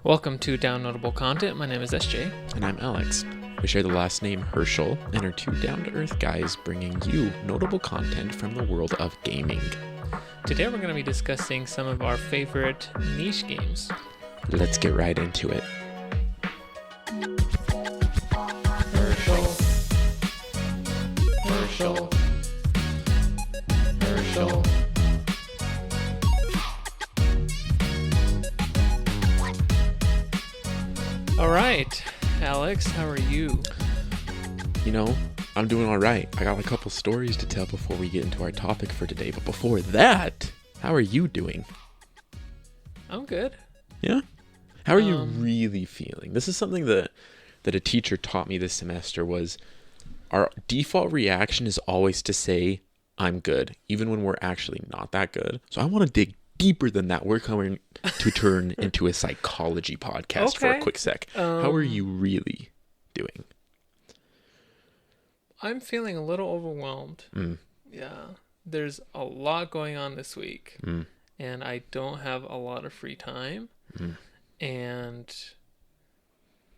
Welcome to DownNotableContent. My name is SJ. And I'm Alex. We share the last name Herschel and are two down-to-earth guys bringing you notable content from the world of gaming. Today we're going to be discussing some of our favorite niche games. Let's get right into it. Herschel. Herschel. Herschel. All right, Alex, how are you? You know, I'm doing all right. I got a couple stories to tell before we get into our topic for today. But before that, how are you doing? I'm good. Yeah? How are you really feeling? This is something that a teacher taught me this semester was our default reaction is always to say, I'm good, even when we're actually not that good. So I want to dig deeper than that. We're coming to turn into a psychology podcast for a quick sec. How are you really doing? I'm feeling a little overwhelmed. Yeah. There's a lot going on this week. And I don't have a lot of free time. And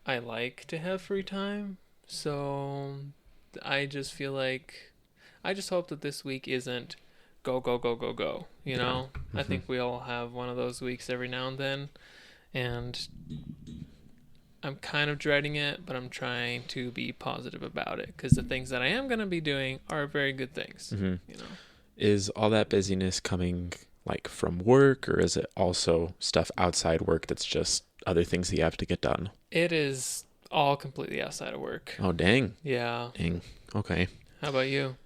I like to have free time. So I just feel like I just hope that this week isn't go, go, go, go, go. You know? I think we all have one of those weeks every now and then. And I'm kind of dreading it, but I'm trying to be positive about it because the things that I am going to be doing are very good things. You know? Is all that busyness coming like from work, or is it also stuff outside work that's just other things that you have to get done? It is all completely outside of work. Oh, dang. Yeah. Dang. Okay. How about you?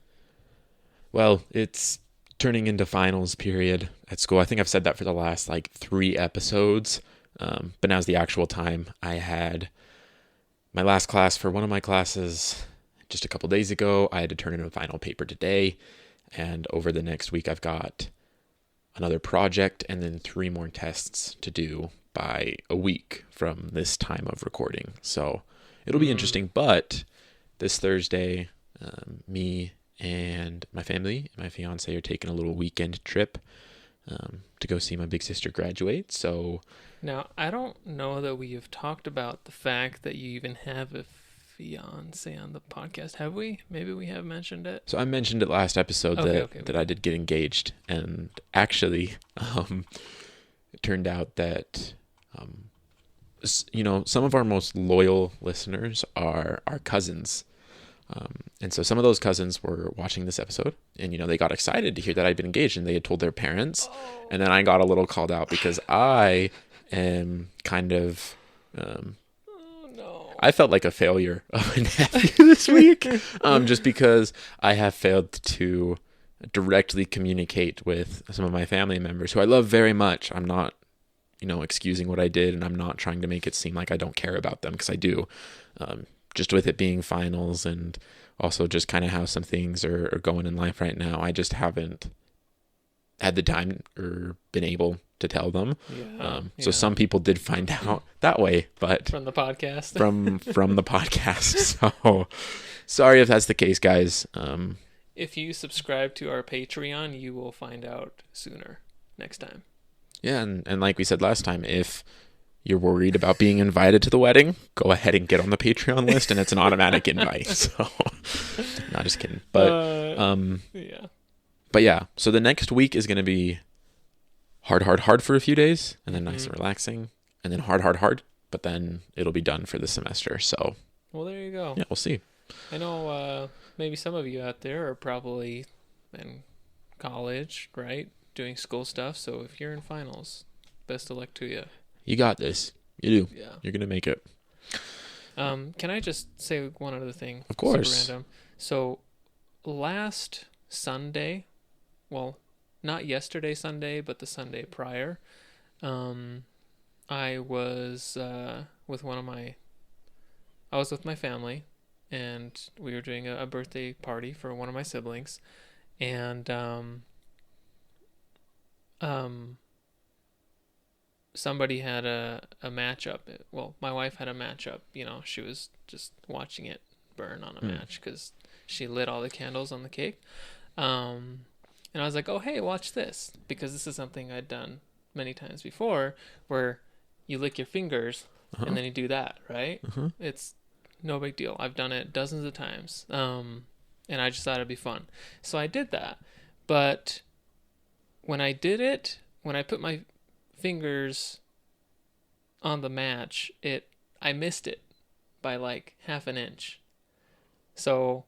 Well, it's turning into finals period at school. I think I've said that for the last 3 episodes. But now's the actual time. I had my last class for one of my classes just a couple days ago. I had to turn in a final paper today. And over the next week, I've got another project and then 3 more tests to do by a week from this time of recording. So it'll be interesting. But this Thursday, me and my family and my fiance are taking a little weekend trip to go see my big sister graduate. So now, I don't know that we have talked about the fact that you even have a fiance on the podcast. Have we? Maybe we have mentioned it. So I mentioned it last episode that I did get engaged, and actually, it turned out that some of our most loyal listeners are our cousins. And so some of those cousins were watching this episode and, they got excited to hear that I'd been engaged and they had told their parents. And then I got a little called out because I am kind of, I felt like a failure of a nephew this week, just because I have failed to directly communicate with some of my family members who I love very much. I'm not, excusing what I did, and I'm not trying to make it seem like I don't care about them, because I do. Just with it being finals and also just kind of how some things are going in life right now, I just haven't had the time or been able to tell them. So some people did find out that way, but from the podcast, from the podcast. So sorry if that's the case, guys. If you subscribe to our Patreon, you will find out sooner next time. Yeah. And like we said last time, if you're worried about being invited to the wedding, go ahead and get on the Patreon list, and it's an automatic invite. So, not just kidding. But, yeah. But yeah, so the next week is going to be hard for a few days, and then nice and relaxing, and then hard, but then it'll be done for the semester. So, well, there you go. Yeah, we'll see. I know maybe some of you out there are probably in college, right? Doing school stuff. So if you're in finals, best of luck to you. You got this. You do. Yeah. You're going to make it. Can I just say one other thing? Of course. Super random. So last Sunday, well, not yesterday Sunday, but the Sunday prior, I was with my family, and we were doing a birthday party for one of my siblings, and somebody had a matchup. Well, my wife had a matchup. She was just watching it burn on a match because she lit all the candles on the cake. And I was like, oh, hey, watch this. Because this is something I'd done many times before where, you lick your fingers and then you do that, right? It's no big deal. I've done it dozens of times. And I just thought it'd be fun. So I did that. But when I did it, when I put my fingers on the match, I missed it by like half an inch. So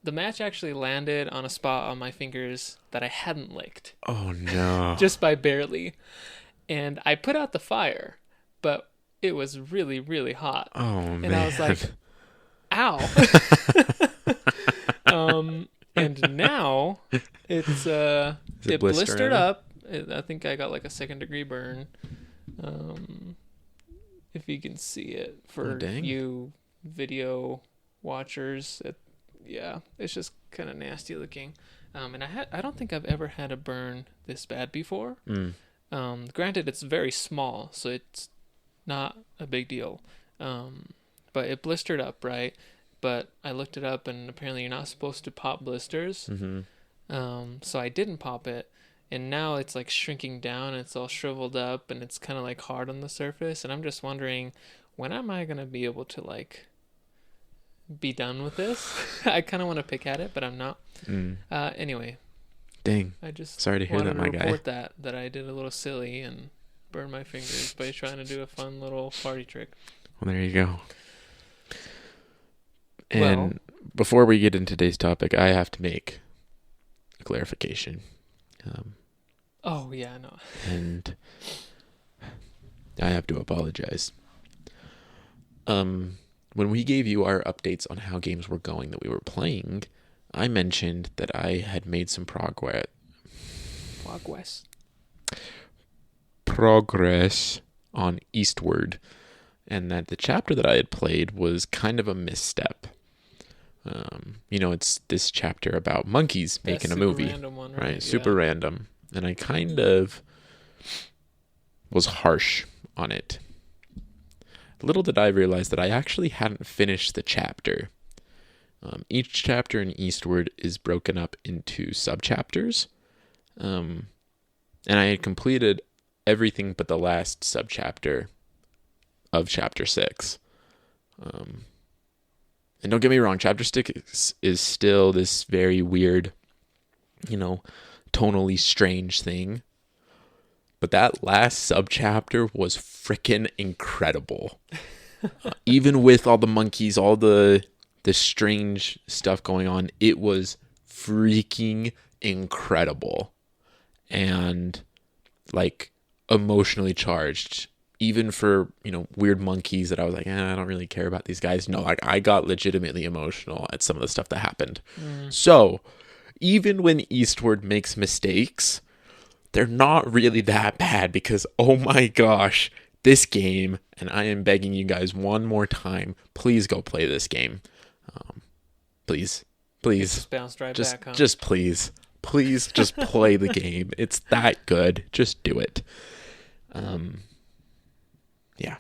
the match actually landed on a spot on my fingers that I hadn't licked. Oh no. Just by barely. And I put out the fire, but it was really, really hot. Oh man. And I was like, ow. And now it blistered up. I think I got like a 2nd-degree burn. If you can see it for you video watchers, it's just kind of nasty looking. And I don't think I've ever had a burn this bad before. Granted, it's very small, so it's not a big deal. But it blistered up, right? But I looked it up, and apparently you're not supposed to pop blisters. So I didn't pop it, and now it's like shrinking down, and it's all shriveled up, and it's kind of like hard on the surface. And I'm just wondering, when am I gonna be able to like be done with this? I kind of want to pick at it, but I'm not. Anyway. Dang. I just sorry to hear that, my guy. Report that I did a little silly and burned my fingers by trying to do a fun little party trick. Well, there you go. And before we get into today's topic, I have to make a clarification. Oh yeah, no. And I have to apologize. When we gave you our updates on how games were going that we were playing, I mentioned that I had made some progress on Eastward, and that the chapter that I had played was kind of a misstep. It's this chapter about monkeys making a movie, random one, right? Super random, and I kind of was harsh on it. Little did I realize that I actually hadn't finished the chapter. Each chapter in Eastward is broken up into subchapters, and I had completed everything but the last subchapter of chapter 6. And don't get me wrong, chapter 6 is still this very weird, tonally strange thing. But that last subchapter was freaking incredible. Even with all the monkeys, all the strange stuff going on, it was freaking incredible. And like emotionally charged. Even for, weird monkeys that I was like, I don't really care about these guys. No, like I got legitimately emotional at some of the stuff that happened. So even when Eastward makes mistakes, they're not really that bad, because oh my gosh, this game, and I am begging you guys one more time, please go play this game. Please. Just bounced right back, huh? Just please just play the game. It's that good. Just do it. Yeah.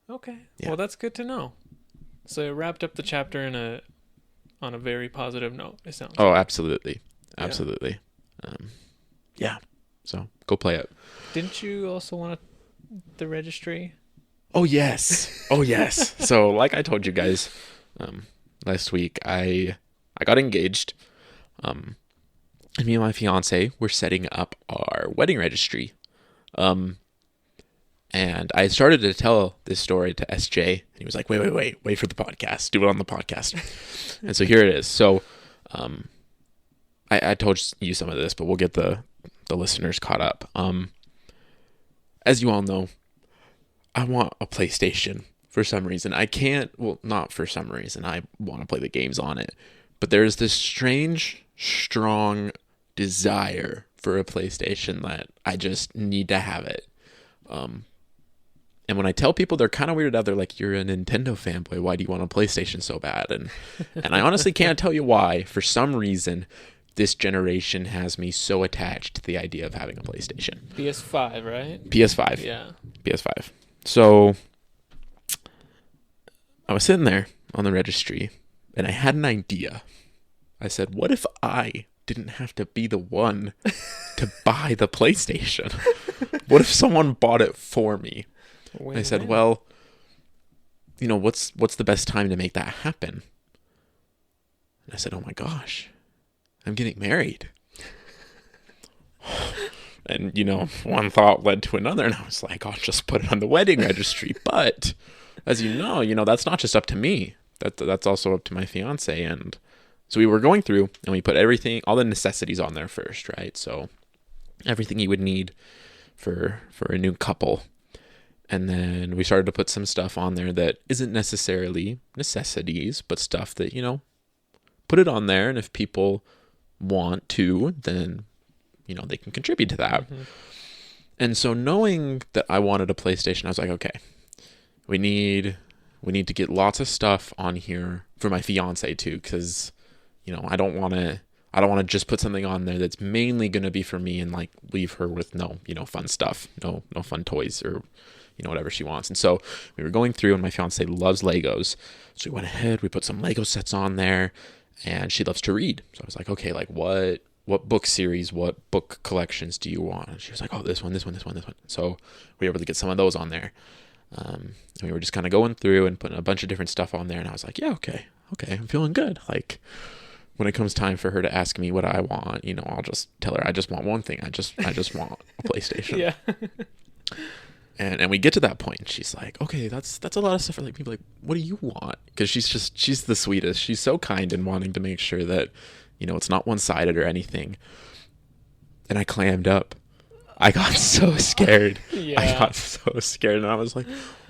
Okay. Yeah. Well, that's good to know. So it wrapped up the chapter on a very positive note, it sounds like. Oh, absolutely. Absolutely. Yeah. So go play it. Didn't you also want the registry? Oh, yes. So like I told you guys last week, I got engaged. And me and my fiance were setting up our wedding registry. And I started to tell this story to SJ, and he was like, wait for the podcast. Do it on the podcast. And so here it is. So I told you some of this, but we'll get the listeners caught up. As you all know, I want a PlayStation for some reason. Not for some reason. I want to play the games on it. But there's this strange, strong desire for a PlayStation that I just need to have it. And when I tell people, they're kind of weirded out. They're like, you're a Nintendo fanboy. Why do you want a PlayStation so bad? And I honestly can't tell you why. For some reason, this generation has me so attached to the idea of having a PlayStation. PS5, right? PS5. Yeah. PS5. So I was sitting there on the registry, and I had an idea. I said, what if I didn't have to be the one to buy the PlayStation? What if someone bought it for me? I said, well, what's the best time to make that happen? And I said, oh my gosh, I'm getting married. And, one thought led to another, and I was like, I'll just put it on the wedding registry. But as you know, that's not just up to me. That's also up to my fiance. And so we were going through, and we put everything, all the necessities on there first, right? So everything you would need for a new couple. And then we started to put some stuff on there that isn't necessarily necessities, but stuff that, put it on there. And if people want to, then they can contribute to that. Mm-hmm. And so knowing that I wanted a PlayStation, I was like, okay, we need to get lots of stuff on here for my fiance too, because I don't want to just put something on there that's mainly going to be for me and like leave her with no fun stuff, no fun toys or whatever she wants. And so we were going through, and my fiance loves Legos, so we went ahead, we put some Lego sets on there, and she loves to read. So I was like, okay, like what book series, what book collections do you want? And she was like, oh, this one. So we were able to get some of those on there. And we were just kind of going through and putting a bunch of different stuff on there. And I was like, yeah, okay, I'm feeling good. Like when it comes time for her to ask me what I want, I'll just tell her I just want one thing. I just want a PlayStation. Yeah. And we get to that point, and she's like, okay, that's a lot of stuff for like people like, what do you want? Because she's the sweetest. She's so kind and wanting to make sure that, it's not one-sided or anything. And I clammed up. I got so scared. Yeah. I got so scared, and I was like,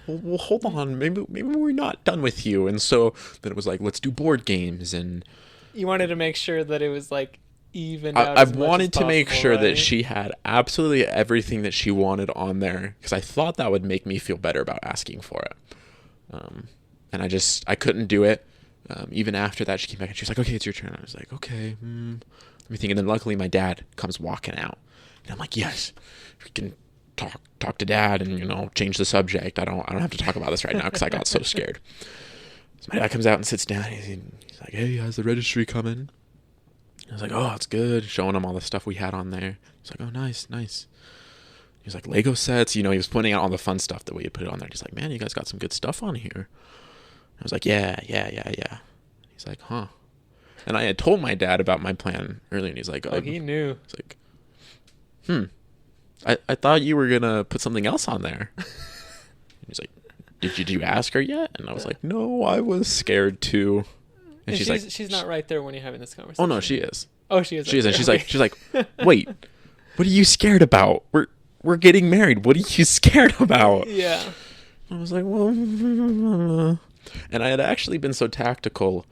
well, hold on, maybe we're not done with you. And so then it was like, let's do board games. And you wanted to make sure that it was like even out. I've wanted to make sure that she had absolutely everything that she wanted on there, because I thought that would make me feel better about asking for it. And I couldn't do it. Even after that, she came back and she was like, okay, it's your turn. I was like, okay, let me think. And then luckily my dad comes walking out, and I'm like, yes, we can talk to dad and, change the subject. I don't have to talk about this right now because I got so scared. So my dad comes out and sits down. He's like, hey, how's the registry coming? I was like, oh, it's good. Showing him all the stuff we had on there. He's like, oh, nice. He was like, Lego sets. He was pointing out all the fun stuff that we had put on there. He's like, man, you guys got some good stuff on here. I was like, yeah. He's like, huh. And I had told my dad about my plan earlier, and he's like, oh, he knew. He's like, I thought you were going to put something else on there. He's like, did you ask her yet? And I was like, no, I was scared too. And she's like, she's not right there when you're having this conversation. Oh no, she is. Oh, she is. She is. And she's like, wait, what are you scared about? We're getting married. What are you scared about? Yeah. I was like, well, and I had actually been so tactical.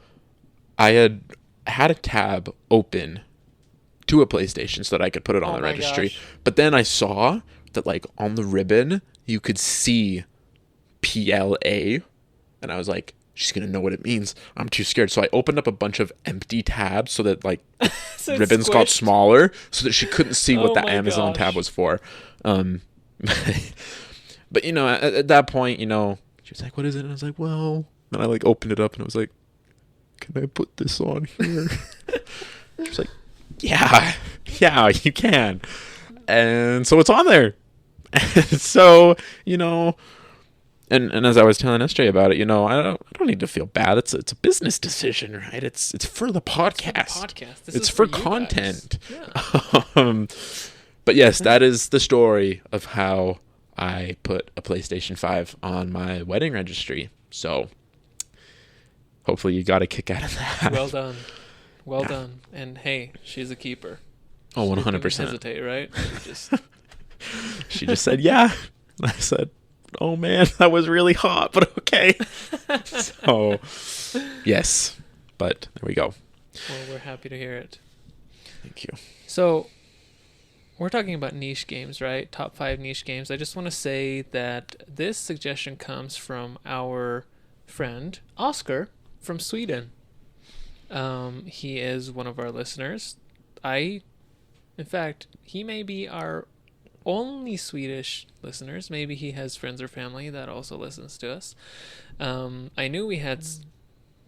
I had a tab open to a PlayStation so that I could put it on the registry. Gosh. But then I saw that like on the ribbon you could see PLA, and I was like, she's gonna know what it means. I'm too scared. So I opened up a bunch of empty tabs so that like so ribbons got smaller so that she couldn't see what that Amazon tab was for. But at that point, she was like, what is it? And I was like, well, and I like opened it up and I was like, can I put this on here? She was like, yeah, you can. And so it's on there. And so, and as I was telling SJ about it, I don't need to feel bad. It's a business decision, right? It's for the podcast. It's for content. Yeah. But yes, that is the story of how I put a PlayStation 5 on my wedding registry. So hopefully you got a kick out of that. Well done. And hey, she's a keeper. Oh, 100%. Hesitate, right? She just said, yeah. I said, oh man, that was really hot, but okay. So, yes. But there we go. Well, we're happy to hear it. Thank you. So, we're talking about niche games, right? Top 5 niche games. I just want to say that this suggestion comes from our friend, Oscar, from Sweden. He is one of our listeners. In fact, he may be our only Swedish listeners. Maybe he has friends or family that also listens to us. I knew we had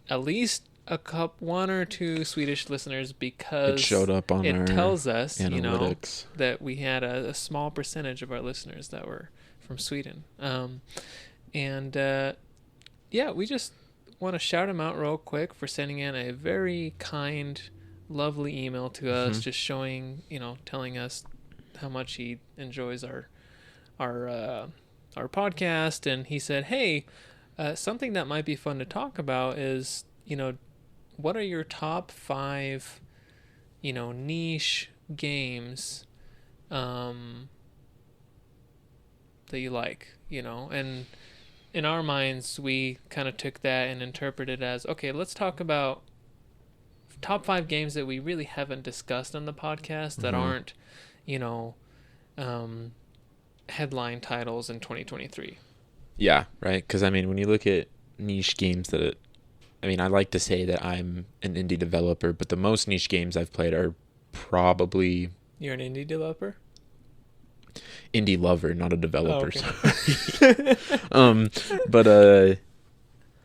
at least one or two Swedish listeners because it showed up on our tells us analytics. That we had a small percentage of our listeners that were from Sweden. Yeah, we just want to shout him out real quick for sending in a very kind, lovely email to us, just showing, telling us how much he enjoys our podcast. And he said, hey, something that might be fun to talk about is, what are your top 5, niche games that you like, and in our minds, we kind of took that and interpreted it as, okay, let's talk about top 5 games that we really haven't discussed on the podcast that aren't, headline titles in 2023. Yeah, right. Because, when you look at niche games I like to say that I'm an indie developer, but the most niche games I've played are probably... You're an indie developer? Indie lover, not a developer. Oh, okay. But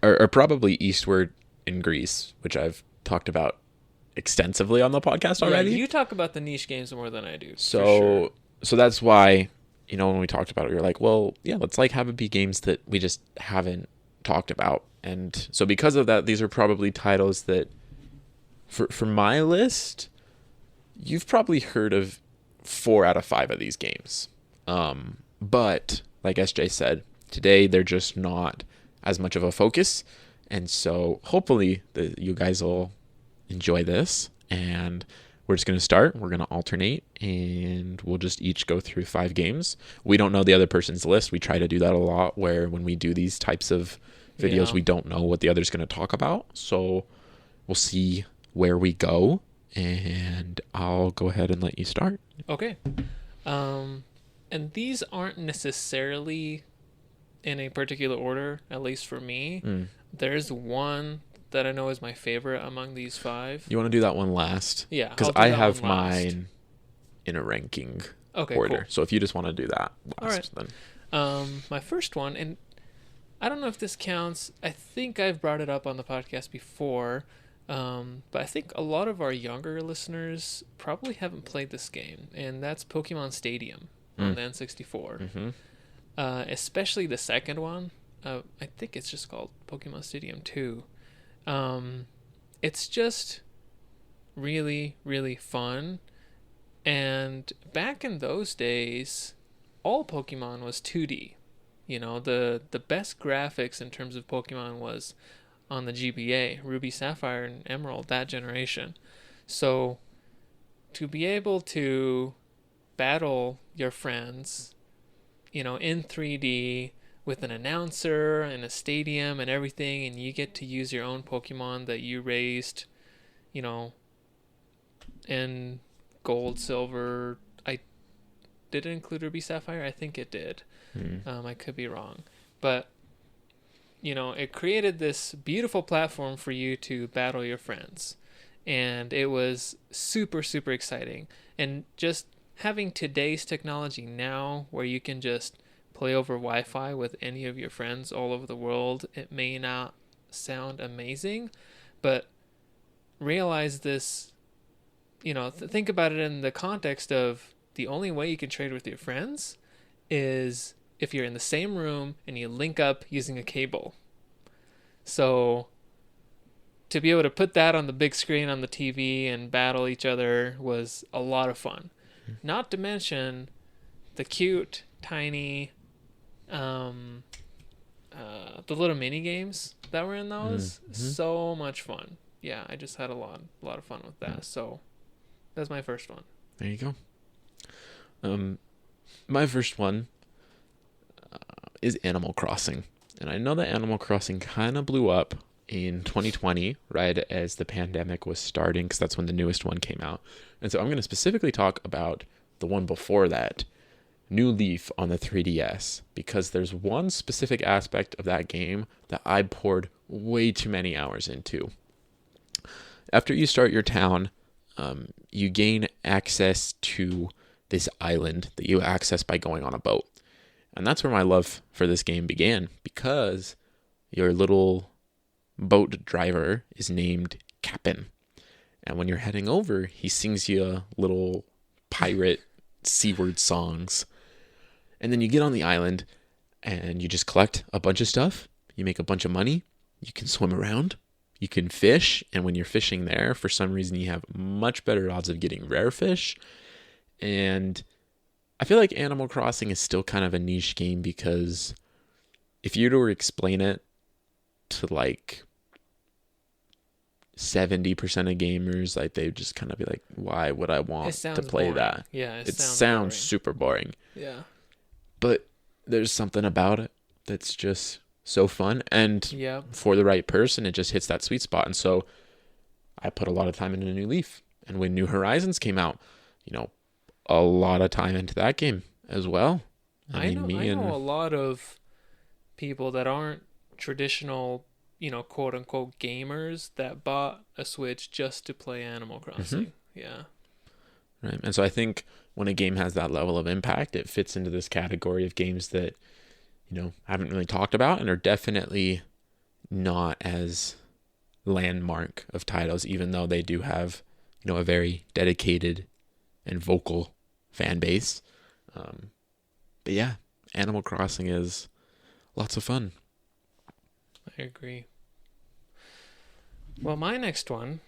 are probably Eastward in Greece, which I've talked about extensively on the podcast already. Yeah, you talk about the niche games more than I do. So that's why, when we talked about it, we were like, well, yeah, let's have it be games that we just haven't talked about. And so because of that, these are probably titles that for my list, you've probably heard of 4 out of 5 of these games. But like SJ said, today they're just not as much of a focus. And so hopefully you guys will enjoy this, and we're just going to start. We're going to alternate, and we'll just each go through 5 games. We don't know the other person's list. We try to do that a lot, where when we do these types of videos, we don't know what the other's going to talk about. So we'll see where we go, and I'll go ahead and let you start. Okay. And these aren't necessarily in a particular order, at least for me. There's one that I know is my favorite among these 5. You want to do that one last? Yeah. Because I have mine in a ranking order. Cool. So if you just want to do that last, then. My first one, and I don't know if this counts. I think I've brought it up on the podcast before. But I think a lot of our younger listeners probably haven't played this game, and that's Pokemon Stadium on the N64. Especially the second one. I think it's just called Pokemon Stadium 2. It's just really, really fun. And back in those days, all Pokemon was 2D. The best graphics in terms of Pokemon was on the GBA, Ruby, Sapphire, and Emerald, that generation. So to be able to battle your friends, in 3D with an announcer and a stadium and everything, and you get to use your own Pokemon that you raised, in gold, silver. Did it include Ruby, Sapphire? I think it did. I could be wrong. But it created this beautiful platform for you to battle your friends. And it was super, super exciting. And just having today's technology now, where you can just play over Wi-Fi with any of your friends all over the world, it may not sound amazing, but realize this, think about it in the context of the only way you can trade with your friends is if you're in the same room and you link up using a cable. So to be able to put that on the big screen on the TV and battle each other was a lot of fun. Not to mention the cute, tiny, the little mini games that were in those. So much fun. Yeah, I just had a lot of fun with that. So that's my first one. There you go. My first one is Animal Crossing. And I know that Animal Crossing kind of blew up in 2020, right as the pandemic was starting, because that's when the newest one came out. And so I'm going to specifically talk about the one before that, New Leaf on the 3DS, because there's one specific aspect of that game that I poured way too many hours into. After you start your town, you gain access to this island that you access by going on a boat. And that's where my love for this game began, because your little boat driver is named Cap'n. And when you're heading over, he sings you little pirate seaward songs. And then you get on the island, and you just collect a bunch of stuff. You make a bunch of money. You can swim around. You can fish. And when you're fishing there, for some reason, you have much better odds of getting rare fish. And I feel like Animal Crossing is still kind of a niche game, because if you were to explain it to like 70% of gamers, like they would just kind of be like, why would I want to play boring. that? Yeah, it sounds super boring. Yeah. But there's something about it that's just so fun. And yep. for the right person, it just hits that sweet spot. And so I put a lot of time into New Leaf. And when New Horizons came out, a lot of time into that game as well. I know a lot of people that aren't traditional, quote unquote gamers that bought a Switch just to play Animal Crossing. Yeah. Right. And so I think when a game has that level of impact, it fits into this category of games that, haven't really talked about and are definitely not as landmark of titles, even though they do have, a very dedicated and vocal fan base. But yeah, Animal Crossing is lots of fun. I agree. Well, my next one,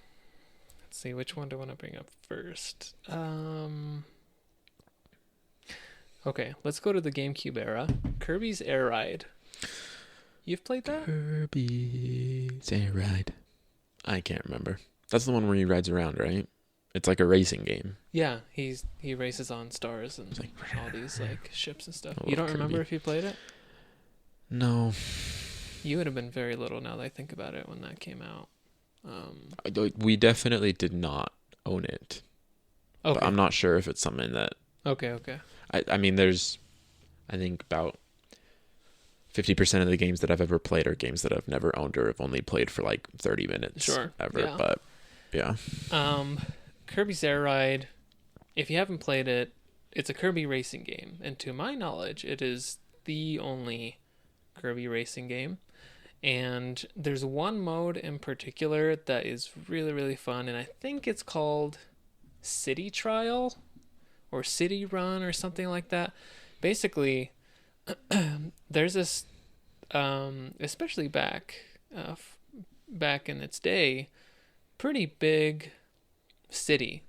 let's see, which one do I want to bring up first? Okay, let's go to the GameCube era. Kirby's Air Ride. You've played that? Kirby's Air Ride. I can't remember. That's the one where he rides around, right? It's like a racing game. Yeah, he races on stars and all these like ships and stuff. You don't remember if you played it? No. You would have been very little now that I think about it when that came out. We definitely did not own it. Okay. But I'm not sure if it's something that... Okay. I mean, there's, I think, about 50% of the games that I've ever played are games that I've never owned or have only played for like 30 minutes ever. Yeah. But, yeah. Kirby's Air Ride, if you haven't played it, it's a Kirby racing game. And to my knowledge, it is the only Kirby racing game. And there's one mode in particular that is really, really fun. And I think it's called City Trial or City Run or something like that. Basically, there's this, especially back in its day, pretty big city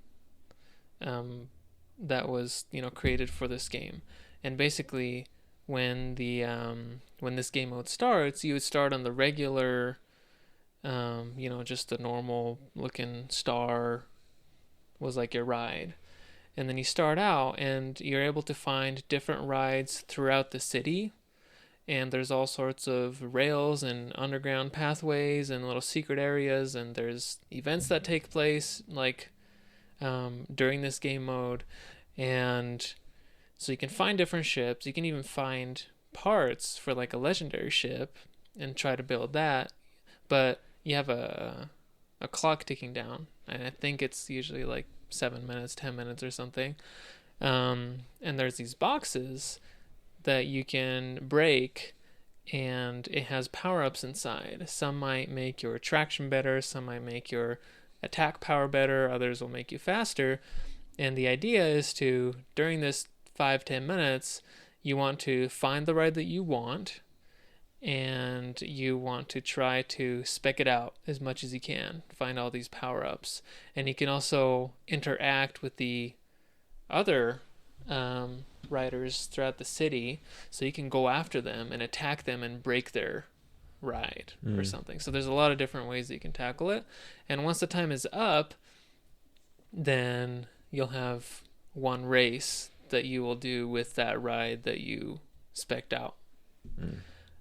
that was created for this game. And basically when this game mode starts, you would start on the regular just the normal looking star was like your ride, and then you start out and you're able to find different rides throughout the city, and there's all sorts of rails and underground pathways and little secret areas, and there's events that take place like during this game mode. And so you can find different ships. You can even find parts for like a legendary ship and try to build that, but you have a clock ticking down, and I think it's usually like 7 minutes, 10 minutes or something. And there's these boxes that you can break, and it has power-ups inside. Some might make your traction better, some might make your attack power better, others will make you faster. And the idea is to, during this 5-10 minutes, you want to find the ride that you want, and you want to try to spec it out as much as you can, find all these power-ups. And you can also interact with the other riders throughout the city, so you can go after them and attack them and break their ride or something. So there's a lot of different ways that you can tackle it. And once the time is up, then you'll have one race that you will do with that ride that you spec'd out.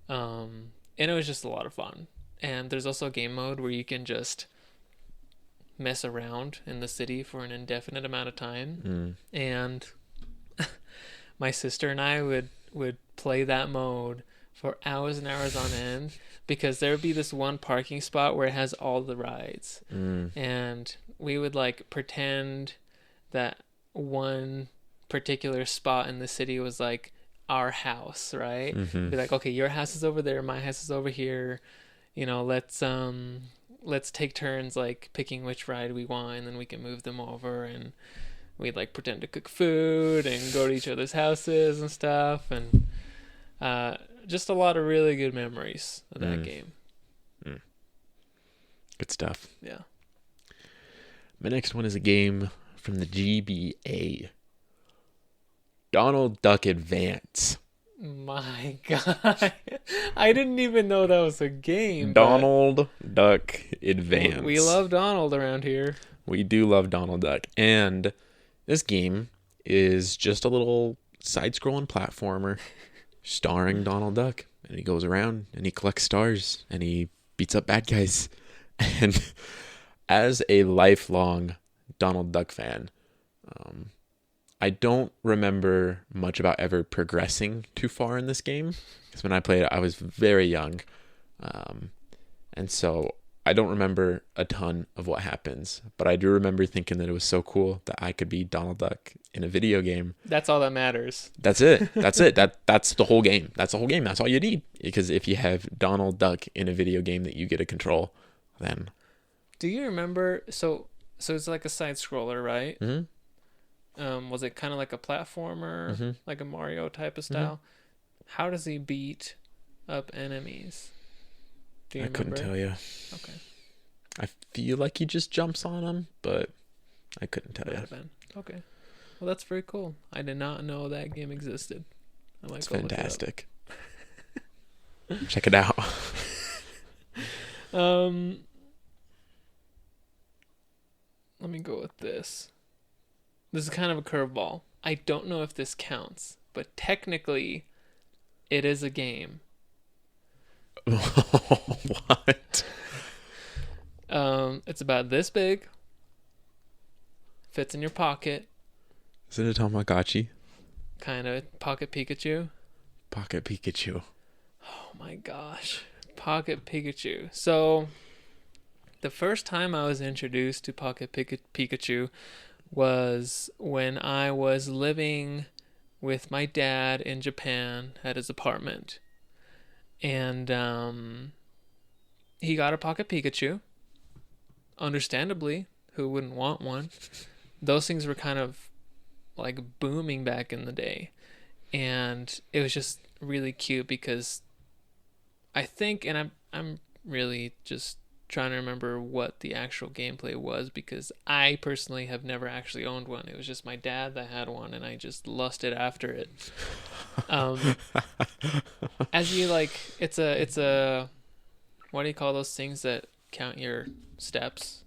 And it was just a lot of fun. And there's also a game mode where you can just mess around in the city for an indefinite amount of time. And my sister and I would play that mode for hours and hours on end, because there would be this one parking spot where it has all the rides. And we would like pretend that one particular spot in the city was like our house, right? Be like, okay, your house is over there, my house is over here, let's take turns like picking which ride we want, and then we can move them over. And we'd like pretend to cook food and go to each other's houses and stuff. And just a lot of really good memories of that game. Good stuff. Yeah. My next one is a game from the GBA. Donald Duck Advance. My God. I didn't even know that was a game. Donald Duck Advance. We love Donald around here. We do love Donald Duck. And this game is just a little side-scrolling platformer starring Donald Duck. And he goes around and he collects stars and he beats up bad guys. And as a lifelong Donald Duck fan, I don't remember much about ever progressing too far in this game. Because when I played it, I was very young. And so I don't remember a ton of what happens. But I do remember thinking that it was so cool that I could be Donald Duck in a video game. That's all that matters. That's it. That's it. That's the whole game. That's the whole game. That's all you need. Because if you have Donald Duck in a video game that you get to control, then... Do you remember... So it's like a side scroller, right? Mm-hmm. Was it kind of like a platformer, like a Mario type of style? How does he beat up enemies? Do you remember? Couldn't tell you. Okay. I feel like he just jumps on them, but I couldn't tell you. Okay. Well, that's very cool. I did not know that game existed. It's fantastic. Check it out. Let me go with this. This is kind of a curveball. I don't know if this counts, but technically, it is a game. What? It's about this big. Fits in your pocket. Is it a Tamagotchi? Kind of. Pocket Pikachu. Pocket Pikachu. Oh my gosh. Pocket Pikachu. So, the first time I was introduced to Pocket Pikachu was when I was living with my dad in Japan at his apartment. And he got a Pocket Pikachu. Understandably, who wouldn't want one? Those things were kind of like booming back in the day. And it was just really cute because I think, and I'm really just trying to remember what the actual gameplay was, because I personally have never actually owned one. It was just my dad that had one, and I just lusted after it. As you like, it's a what do you call those things that count your steps?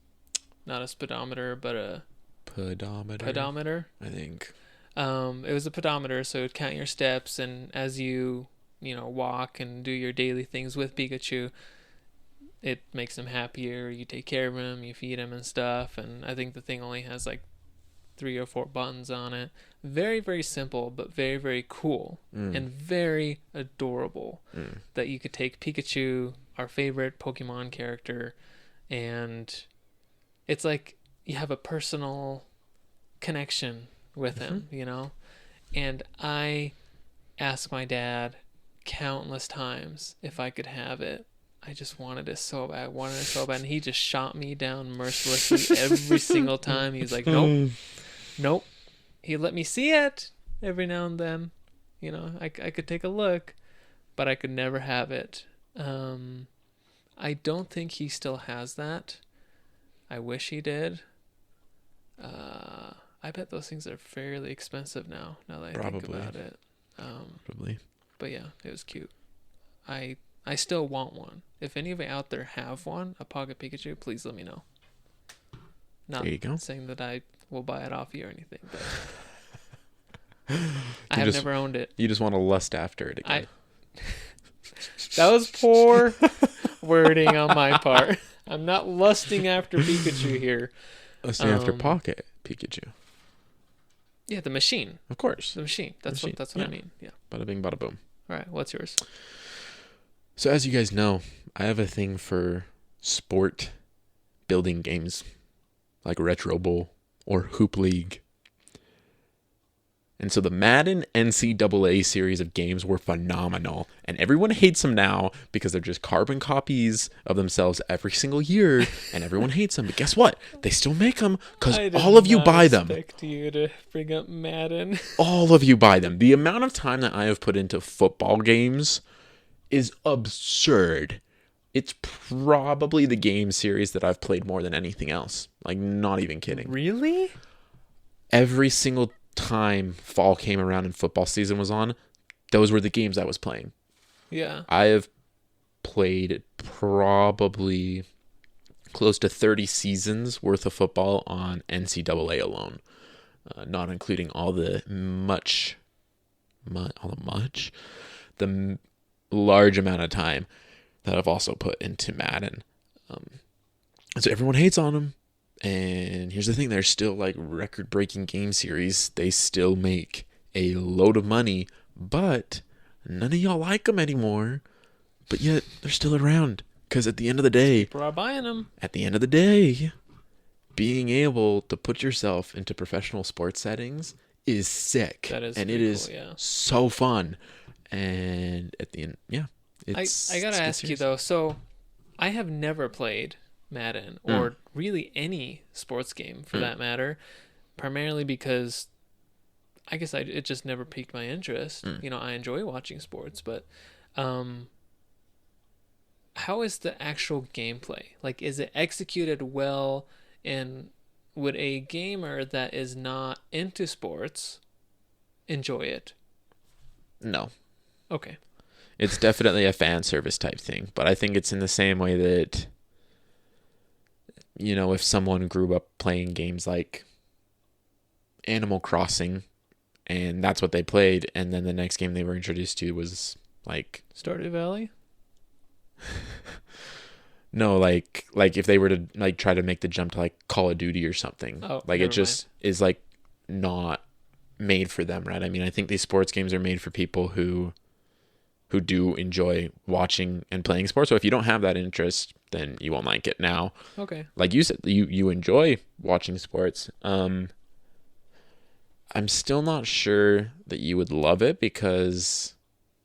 Not a speedometer, but a pedometer. I think. It was a pedometer, so it would count your steps, and as you walk and do your daily things with Pikachu, it makes him happier. You take care of him, you feed him and stuff. And I think the thing only has like 3 or 4 buttons on it. Very, very simple, but very, very cool and very adorable. That you could take Pikachu, our favorite Pokemon character, and it's like you have a personal connection with him, And I asked my dad countless times if I could have it. I just wanted it so bad. And he just shot me down mercilessly every single time. He's like, nope. He let me see it every now and then. I could take a look, but I could never have it. I don't think he still has that. I wish he did. I bet those things are fairly expensive now that I think about it. Probably. But yeah, it was cute. I still want one. If any of you out there have one, a Pocket Pikachu, please let me know. Not there you go. Saying that I will buy it off you or anything, but I have never owned it. You just want to lust after it again. That was poor wording on my part. I'm not lusting after Pikachu here. Lusting after Pocket Pikachu. Yeah, the machine. Of course. The machine. That's what I mean. Yeah. Bada bing, bada boom. All right, what's yours? So as you guys know, I have a thing for sport building games like Retro Bowl or Hoop League. And so the Madden NCAA series of games were phenomenal. And everyone hates them now because they're just carbon copies of themselves every single year. And everyone hates them. But guess what? They still make them because all of you buy them. I expect you to bring up Madden. All of you buy them. The amount of time that I have put into football games is absurd. It's probably the game series that I've played more than anything else. Like, not even kidding. Really? Every single time fall came around and football season was on, those were the games I was playing. Yeah. I have played probably close to 30 seasons worth of football on NCAA alone, not including all the large amount of time that I've also put into Madden. So everyone hates on them. And here's the thing, they're still like record-breaking game series. They still make a load of money, but none of y'all like them anymore. But yet they're still around. Because at the end of the day, people are buying them. At the end of the day, being able to put yourself into professional sports settings is sick. That is, and it is so fun. And at the end, I gotta ask you though. So, I have never played Madden or really any sports game for that matter, primarily because I guess it just never piqued my interest. You know, I enjoy watching sports, but how is the actual gameplay? Like, is it executed well? And would a gamer that is not into sports enjoy it? No. Okay. It's definitely a fan service type thing, but I think it's in the same way that, you know, if someone grew up playing games like Animal Crossing and that's what they played, and then the next game they were introduced to was like Stardew Valley? No, like if they were to like try to make the jump to like Call of Duty or something. Oh, like it just is like not made for them, right? I mean, I think these sports games are made for people who do enjoy watching and playing sports. So if you don't have that interest, then you won't like it. Now, okay, like you said, you enjoy watching sports. I'm still not sure that you would love it because,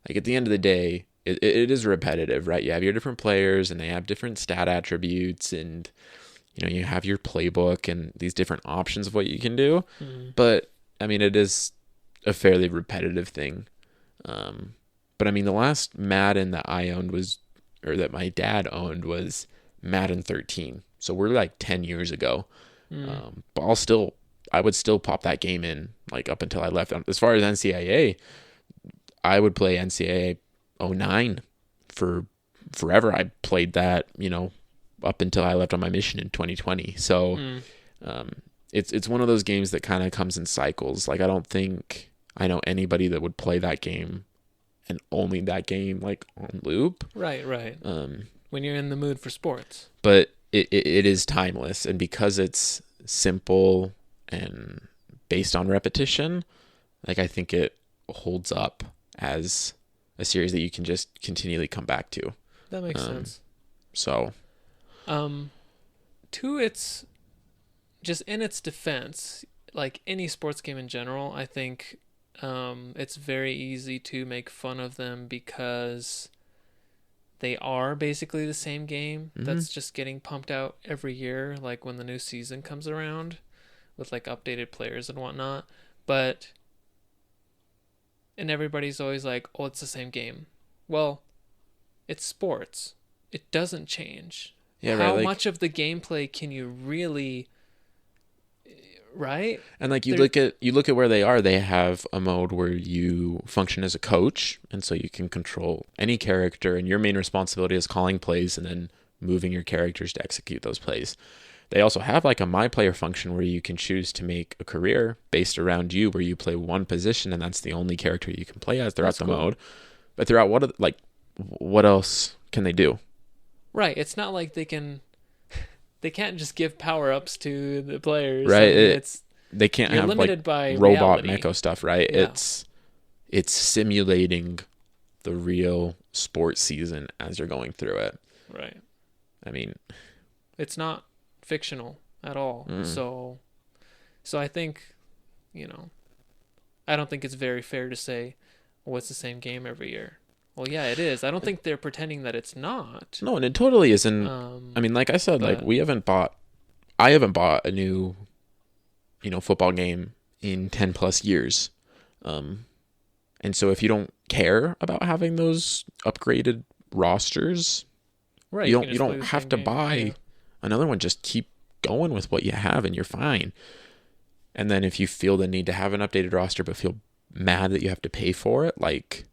like, at the end of the day, it is repetitive, right? You have your different players and they have different stat attributes, and you know, you have your playbook and these different options of what you can do. But I mean, it is a fairly repetitive thing. But I mean, the last Madden that I owned that my dad owned was Madden 13. So we're like 10 years ago. But I would still pop that game in like up until I left. As far as NCAA, I would play NCAA 09 for forever. I played that, you know, up until I left on my mission in 2020. So it's one of those games that kind of comes in cycles. Like, I don't think I know anybody that would play that game and only that game like on loop. Right. When you're in the mood for sports. But it is timeless, and because it's simple and based on repetition, like, I think it holds up as a series that you can just continually come back to. That makes sense. So, to its, just in its defense, like any sports game in general, I think it's very easy to make fun of them because they are basically the same game that's just getting pumped out every year, like when the new season comes around with like updated players and whatnot. And everybody's always like, oh, it's the same game. Well, it's sports. It doesn't change. Yeah, How right, much of the gameplay can you really, right? And like you look at where they are, they have a mode where you function as a coach, and so you can control any character, and your main responsibility is calling plays and then moving your characters to execute those plays. They also have like a My Player function where you can choose to make a career based around you, where you play one position and that's the only character you can play as throughout the mode. But throughout what else can they do? Right. It's not like they can't just give power-ups to the players. Right. I mean, they can't have limited like by robot reality. mecha stuff, right? Yeah. It's simulating the real sports season as you're going through it. Right. I mean, it's not fictional at all. So I think, you know, I don't think it's very fair to say, well, it's the same game every year. Well, yeah, it is. I don't think they're pretending that it's not. No, and it totally isn't. I mean, like I said, like I haven't bought a new, you know, football game in 10 plus years. And And so if you don't care about having those upgraded rosters, Right. you don't have to buy another one. Just keep going with what you have and you're fine. And then if you feel the need to have an updated roster but feel mad that you have to pay for it, like,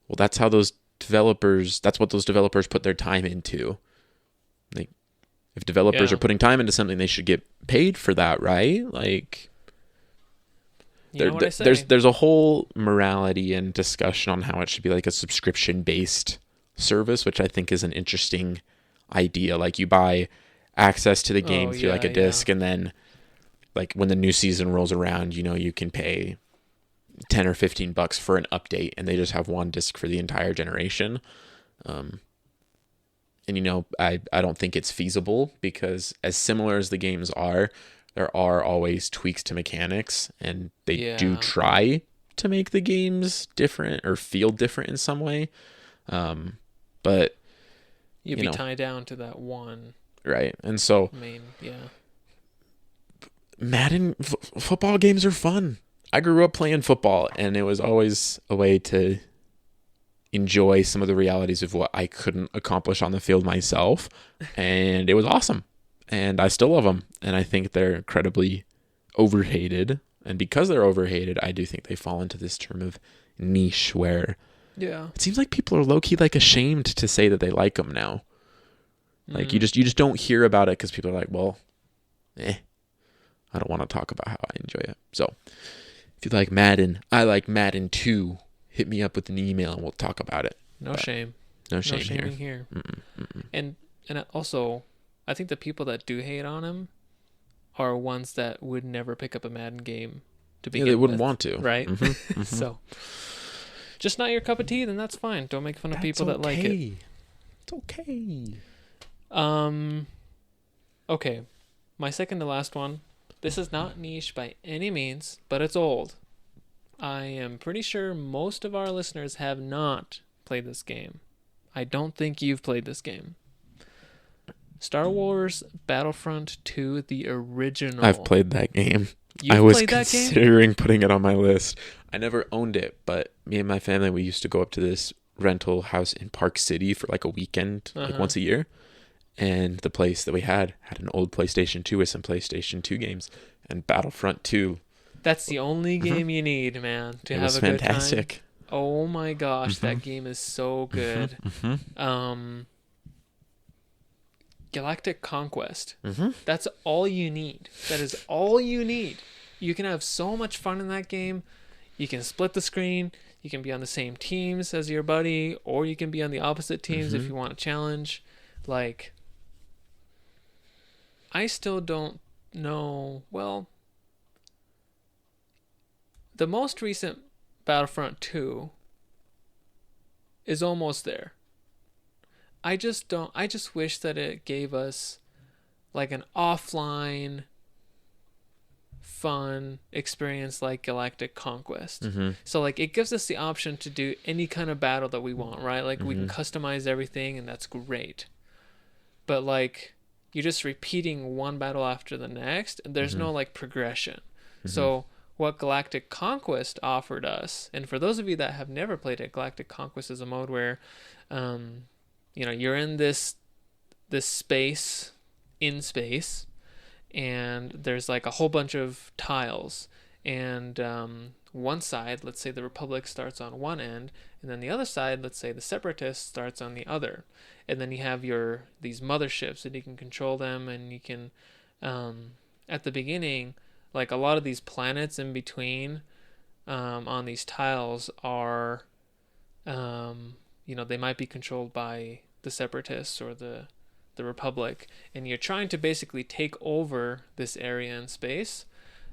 well, that's what those developers put their time into. Like, if developers are putting time into something, they should get paid for that, right? Like, there's a whole morality and discussion on how it should be like a subscription-based service, which I think is an interesting idea. Like, you buy access to the game through like a disc, and then like when the new season rolls around, you can pay $10 or $15 for an update, and they just have one disc for the entire generation. And I don't think it's feasible, because as similar as the games are, there are always tweaks to mechanics, and they do try to make the games different or feel different in some way. But you'd be tied down to that one. Right. And so Madden football games are fun. I grew up playing football, and it was always a way to enjoy some of the realities of what I couldn't accomplish on the field myself. And it was awesome. And I still love them. And I think they're incredibly overhated. And because they're overhated, I do think they fall into this term of niche, where it seems like people are low-key like ashamed to say that they like them now. Like, you just don't hear about it because people are like, well, I don't want to talk about how I enjoy it. So if you like Madden, I like Madden 2. Hit me up with an email and we'll talk about it. No shame. No shame here. Mm-mm. And also, I think the people that do hate on him are ones that would never pick up a Madden game to begin with. They wouldn't want to. Right? Mm-hmm. So, just not your cup of tea, then that's fine. Don't make fun of people that like it. It's okay. Okay. My second to last one. This is not niche by any means, but it's old. I am pretty sure most of our listeners have not played this game. I don't think you've played this game. Star Wars Battlefront 2, the original. I've played that game. I was considering putting it on my list. I never owned it, but me and my family, we used to go up to this rental house in Park City for like a weekend, like once a year. And the place that we had an old PlayStation 2 with some PlayStation 2 games, and Battlefront 2. That's the only game you need, man, to have a good time. It was fantastic. Oh my gosh, that game is so good. Galactic Conquest. That's all you need. That is all you need. You can have so much fun in that game. You can split the screen. You can be on the same teams as your buddy, or you can be on the opposite teams if you want a challenge. Like, I still don't know. Well, the most recent Battlefront 2 is almost there. I just wish that it gave us like an offline fun experience like Galactic Conquest. So like it gives us the option to do any kind of battle that we want, right? Like we can customize everything, and that's great. But like you're just repeating one battle after the next, and there's no like progression. So what Galactic Conquest offered us, and for those of you that have never played it, Galactic Conquest is a mode where you're in this space, in space, and there's like a whole bunch of tiles, and one side, let's say the Republic, starts on one end, and then the other side, let's say the Separatists, starts on the other. And then you have these motherships, and you can control them, and you can at the beginning, like a lot of these planets in between on these tiles are they might be controlled by the Separatists or the Republic, and you're trying to basically take over this area in space,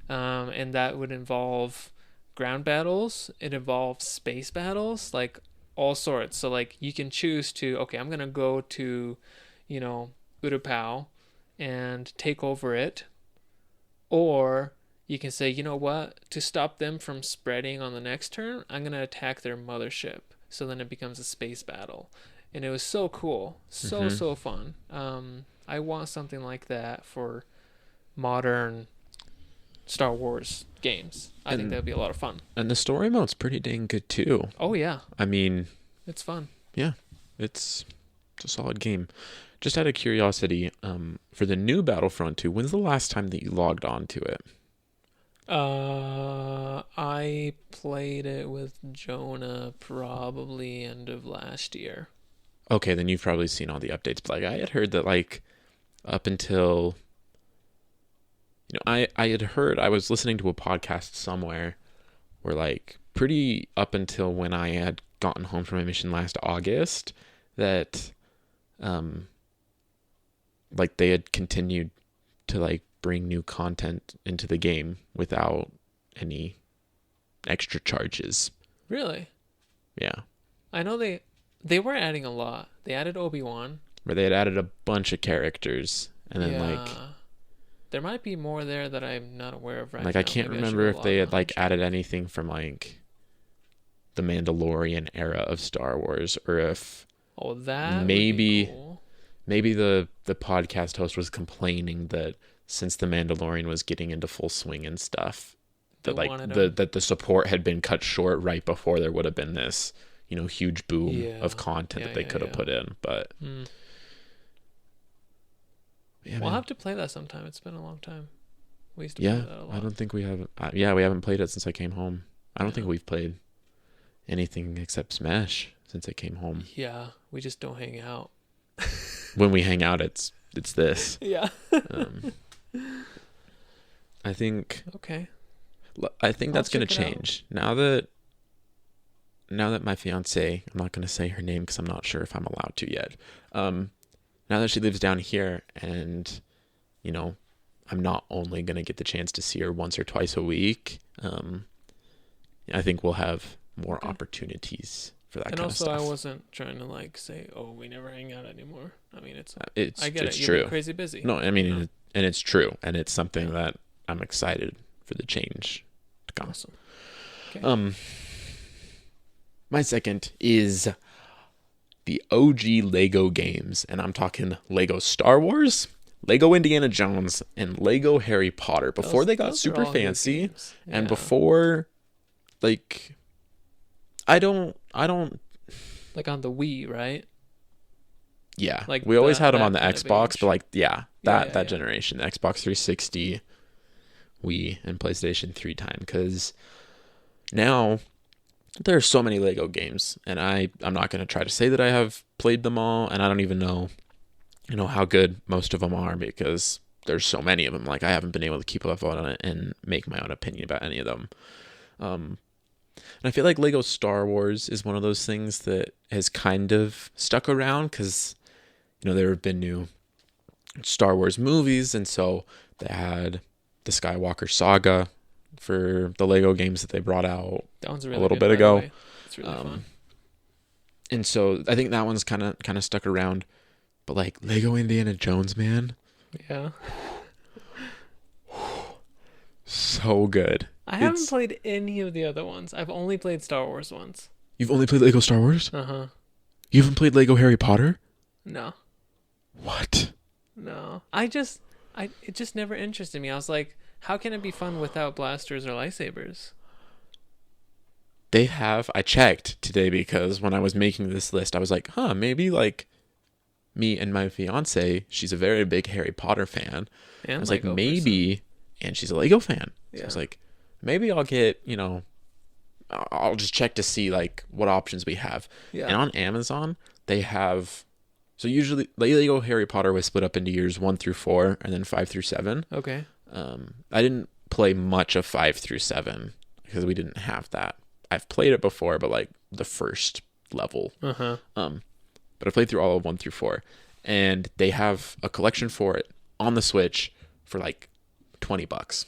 and that would involve ground battles. It involves space battles, like all sorts. So like you can choose to, okay, I'm gonna go to Utapau and take over it, or you can say, you know what, to stop them from spreading on the next turn, I'm gonna attack their mothership. So then it becomes a space battle. And it was so cool. So fun. I want something like that for modern Star Wars games. I think that would be a lot of fun. And the story mode's pretty dang good too. Oh yeah. I mean, it's fun. Yeah, it's a solid game. Just out of curiosity, for the new Battlefront 2, when's the last time that you logged on to it? I played it with Jonah probably end of last year. Okay, then you've probably seen all the updates. But like, I had heard that like up until, I had heard, I was listening to a podcast somewhere where like pretty up until when I had gotten home from my mission last August, that like they had continued to like bring new content into the game without any extra charges. Really? Yeah. I know they were adding a lot. They added Obi-Wan. Where they had added a bunch of characters, and then like there might be more there that I'm not aware of right like now. I can't remember if they had like added anything from like the Mandalorian era of Star Wars, or if that maybe would be cool. Maybe the podcast host was complaining that since the Mandalorian was getting into full swing and stuff, that like the support had been cut short right before there would have been this huge boom of content that they could have put in. But we'll have to play that sometime. It's been a long time. We used to play that a lot. I don't think we have. We haven't played it since I came home. I don't think we've played anything except Smash since I came home. Yeah, we just don't hang out. When we hang out, it's this. Yeah. I think. Okay. I think that's going to change now that my fiance, I'm not going to say her name because I'm not sure if I'm allowed to yet. Now that she lives down here, and I'm not only going to get the chance to see her once or twice a week. I think we'll have more opportunities for that kind of stuff. And also, I wasn't trying to like say, "Oh, we never hang out anymore." I mean, I get it's it. True. You're crazy busy. No, I mean, and it's true, and it's something that I'm excited for the change to come. Awesome. Okay. My second is the OG Lego games, and I'm talking Lego Star Wars, Lego Indiana Jones, and Lego Harry Potter. Before they got super fancy, and before, like, I don't like on the Wii, right? Yeah, like we always had them on the Xbox, but like that generation, the Xbox 360, Wii, and PlayStation 3 time, because now there are so many Lego games, and I'm not going to try to say that I have played them all, and I don't even know how good most of them are, because there's so many of them. Like, I haven't been able to keep up on it and make my own opinion about any of them. And I feel like Lego Star Wars is one of those things that has kind of stuck around, because there have been new Star Wars movies, and so they had the Skywalker saga for the Lego games that they brought out a little bit ago. It's really fun. And so I think that one's kind of stuck around. But like Lego Indiana Jones, man. Yeah. So good. I haven't played any of the other ones. I've only played Star Wars ones. You've only played Lego Star Wars? Uh-huh. You haven't played Lego Harry Potter? No. What? No. It just never interested me. I was like, how can it be fun without blasters or lightsabers? I checked today, because when I was making this list, I was like, maybe like me and my fiance, she's a very big Harry Potter fan. And I was like, maybe, and she's a Lego fan. So I was like, maybe I'll get, I'll just check to see like what options we have. Yeah. And on Amazon, they have, so usually Lego Harry Potter was split up into years 1 through 4 and then 5 through 7. Okay. I didn't play much of 5 through 7 because we didn't have that. I've played it before, but like the first level. Uh-huh. But I played through all of 1 through 4, and they have a collection for it on the Switch for like $20.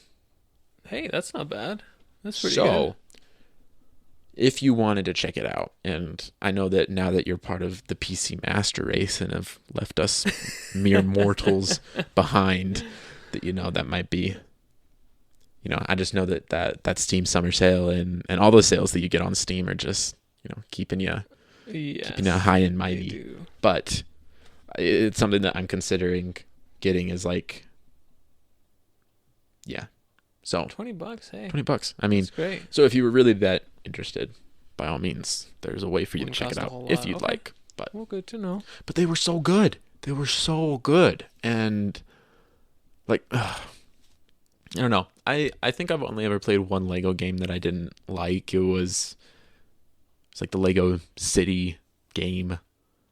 Hey, that's not bad. That's pretty good. So, if you wanted to check it out, and I know that now that you're part of the PC Master Race and have left us mere mortals behind, that that might be, I just know that Steam summer sale and all those sales that you get on Steam are just, keeping you high and mighty. But it's something that I'm considering getting, is like, So $20, hey. $20. I mean, that's great. So if you were really that interested, by all means, there's a way for you to check it out if you'd like. But well, good to know. But they were so good. They were so good. And like, I don't know. I think I've only ever played one Lego game that I didn't like. It's like the Lego City game.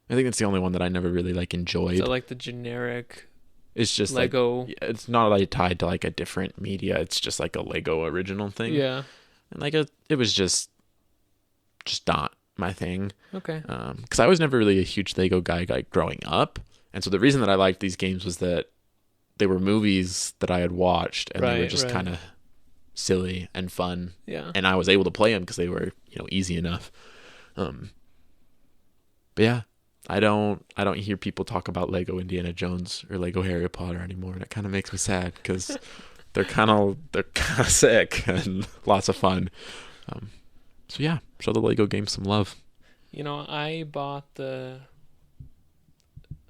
I think it's the only one that I never really like enjoyed. So like the generic. It's just Lego. Like, it's not like tied to like a different media. It's just like a Lego original thing. Yeah. And like it was just not my thing. Okay. Because I was never really a huge Lego guy like growing up, and so the reason that I liked these games was that they were movies that I had watched, and they were just kind of silly and fun. Yeah. And I was able to play them because they were easy enough. But yeah. I don't hear people talk about Lego Indiana Jones or Lego Harry Potter anymore, and it kind of makes me sad because they're kind of sick and lots of fun. So yeah, show the Lego game some love. I bought the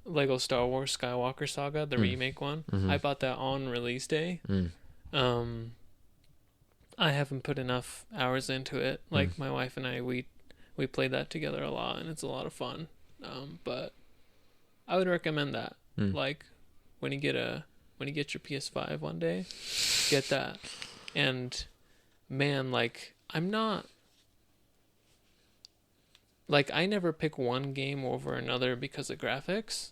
Lego Star Wars Skywalker Saga, the remake one. Mm-hmm. I bought that on release day. I haven't put enough hours into it. Like my wife and I, we played that together a lot, and it's a lot of fun. But I would recommend that. Like when you get your PS5 one day, get that. And man, like I'm not like I never pick one game over another because of graphics.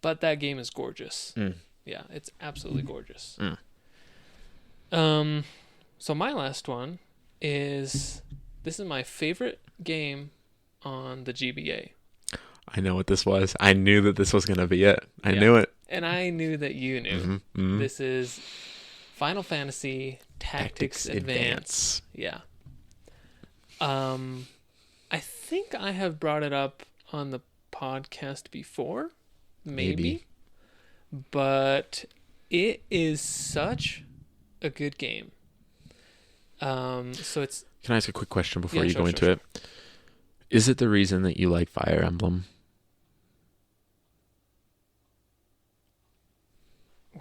But that game is gorgeous. Yeah, it's absolutely gorgeous. So my last one is this is my favorite game on the GBA. I know what this was. I knew that this was going to be it. I knew it. And I knew that you knew. This is Final Fantasy Tactics Advance. Yeah. I think I have brought it up on the podcast before. Maybe. But it is such a good game. So it's... Can I ask a quick question before you go into it? Is it the reason that you like Fire Emblem?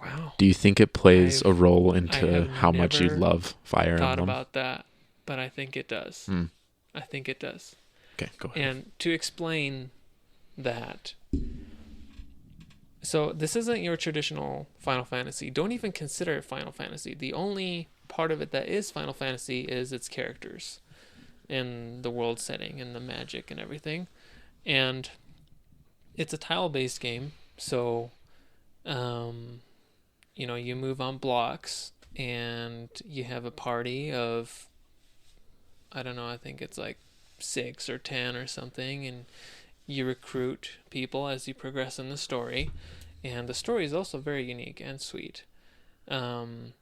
Wow. Do you think it plays a role into how much you love Fire Emblem? I thought about that, but I think it does. I think it does. Okay, go ahead. And to explain that, so this isn't your traditional Final Fantasy. Don't even consider it Final Fantasy. The only part of it that is Final Fantasy is its characters and the world setting and the magic and everything. And it's a tile-based game, so you move on blocks and you have a party of, I don't know, I think it's like 6 or 10 or something, and you recruit people as you progress in the story. And the story is also very unique and sweet. And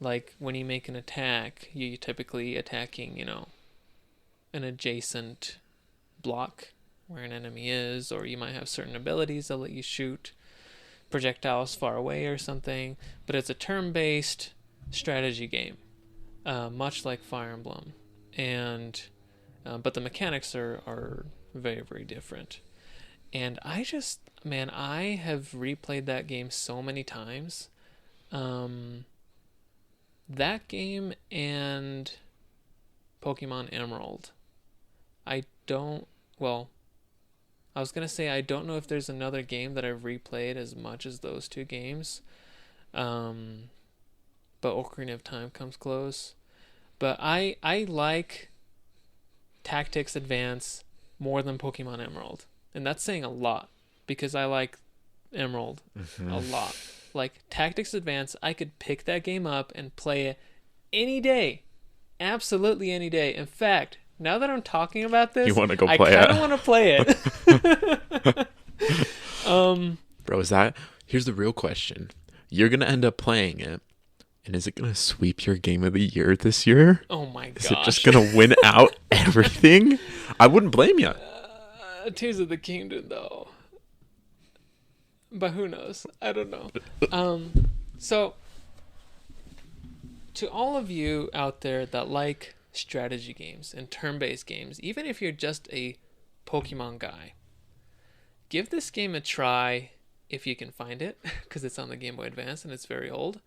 like when you make an attack, you're typically attacking, an adjacent block where an enemy is, or you might have certain abilities that let you shoot projectiles far away or something. But it's a turn-based strategy game, much like Fire Emblem, and but the mechanics are very, very different. And I have replayed that game so many times. That game and Pokemon Emerald. I was going to say I don't know if there's another game that I've replayed as much as those two games. But Ocarina of Time comes close. But I like Tactics Advance more than Pokemon Emerald. And that's saying a lot, because I like Emerald a lot. Like Tactics Advance, I could pick that game up and play it any day. Absolutely any day. In fact, now that I'm talking about this, you want to go play it? I kind of want to play it. Bro, here's the real question. You're going to end up playing it, and is it going to sweep your game of the year this year? Oh my gosh. Is it just going to win out everything? I wouldn't blame you. Tears of the Kingdom, though. But who knows? I don't know. So, to all of you out there that like strategy games and turn-based games, even if you're just a Pokemon guy, give this game a try if you can find it, because it's on the Game Boy Advance and it's very old.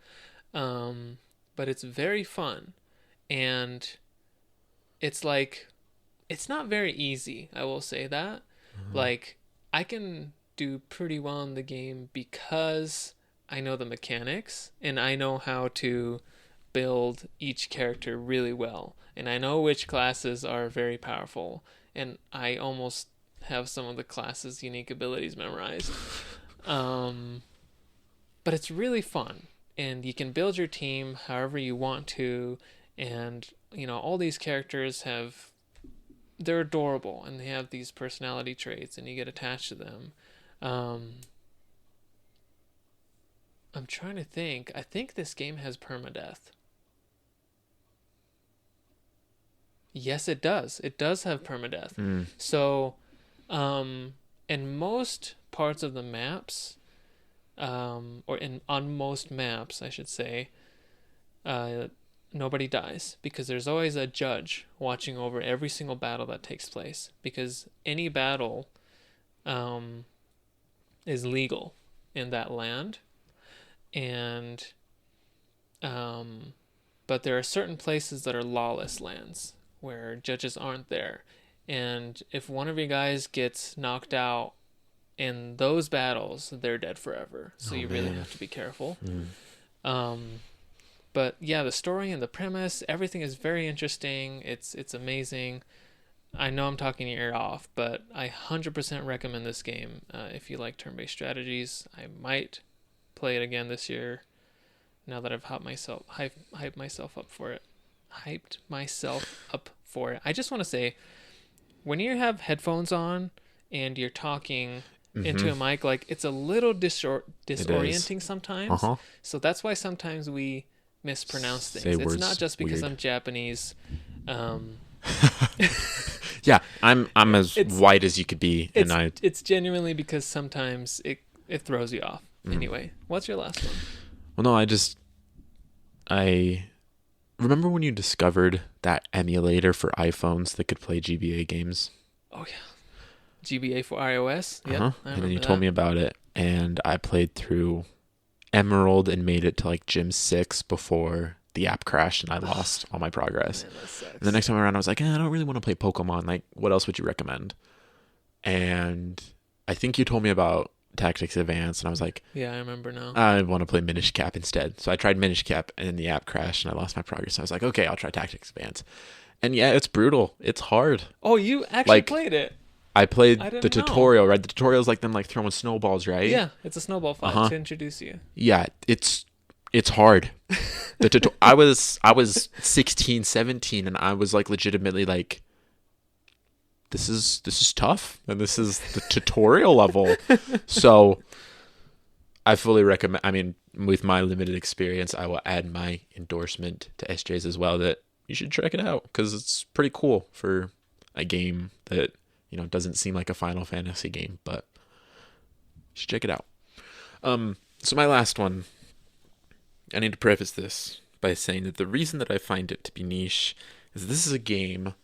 But it's very fun, and it's like, it's not very easy, I will say that. Like, I can do pretty well in the game because I know the mechanics and I know how to build each character really well, and I know which classes are very powerful, and I almost have some of the classes' unique abilities memorized. But it's really fun, and you can build your team however you want to, and all these characters they're adorable, and they have these personality traits, and you get attached to them. I'm trying to think. I think this game has permadeath. Yes, it does. It does have permadeath. So, in most parts of the maps, on most maps, I should say, nobody dies, because there's always a judge watching over every single battle that takes place, because any battle is legal in that land, and but there are certain places that are lawless lands where judges aren't there, and if one of you guys gets knocked out in those battles, they're dead forever. So you really have to be careful. But yeah, the story and the premise, everything is very interesting. It's amazing. I know I'm talking your ear off, but I 100% recommend this game if you like turn-based strategies. I might play it again this year, now that I've hyped myself up for it. I just want to say, when you have headphones on and you're talking into a mic, like, it's a little disorienting sometimes. So that's why sometimes we mispronounce things. It's not just because I'm Japanese. Yeah, I'm as white as you could be, and it's genuinely because sometimes it throws you off. Anyway, what's your last one? Well, no, I remember when you discovered that emulator for iPhones that could play GBA games. Oh yeah, GBA for iOS. Yeah, and then you told me about it, and I played through Emerald and made it to like Gym 6 before the app crashed and I lost all my progress. Man, that sucks. And the next time around I was like, I don't really want to play Pokemon. Like, what else would you recommend? And I think you told me about Tactics Advance, and I was like, yeah, I remember now. I want to play Minish Cap instead. So I tried Minish Cap, and then the app crashed and I lost my progress. So I was like, okay, I'll try Tactics Advance. And yeah, it's brutal. It's hard. Oh, you actually played it? I played the tutorial, right? The tutorial is like them like throwing snowballs, right? Yeah, it's a snowball fight to introduce you. Yeah, it's hard. I was 16, 17, and I was like legitimately like, this is tough, and this is the tutorial level. So I fully recommend. I mean, with my limited experience, I will add my endorsement to SJ's as well, that you should check it out, because it's pretty cool for a game that, doesn't seem like a Final Fantasy game, but you should check it out. So my last one, I need to preface this by saying that the reason that I find it to be niche is this is a game.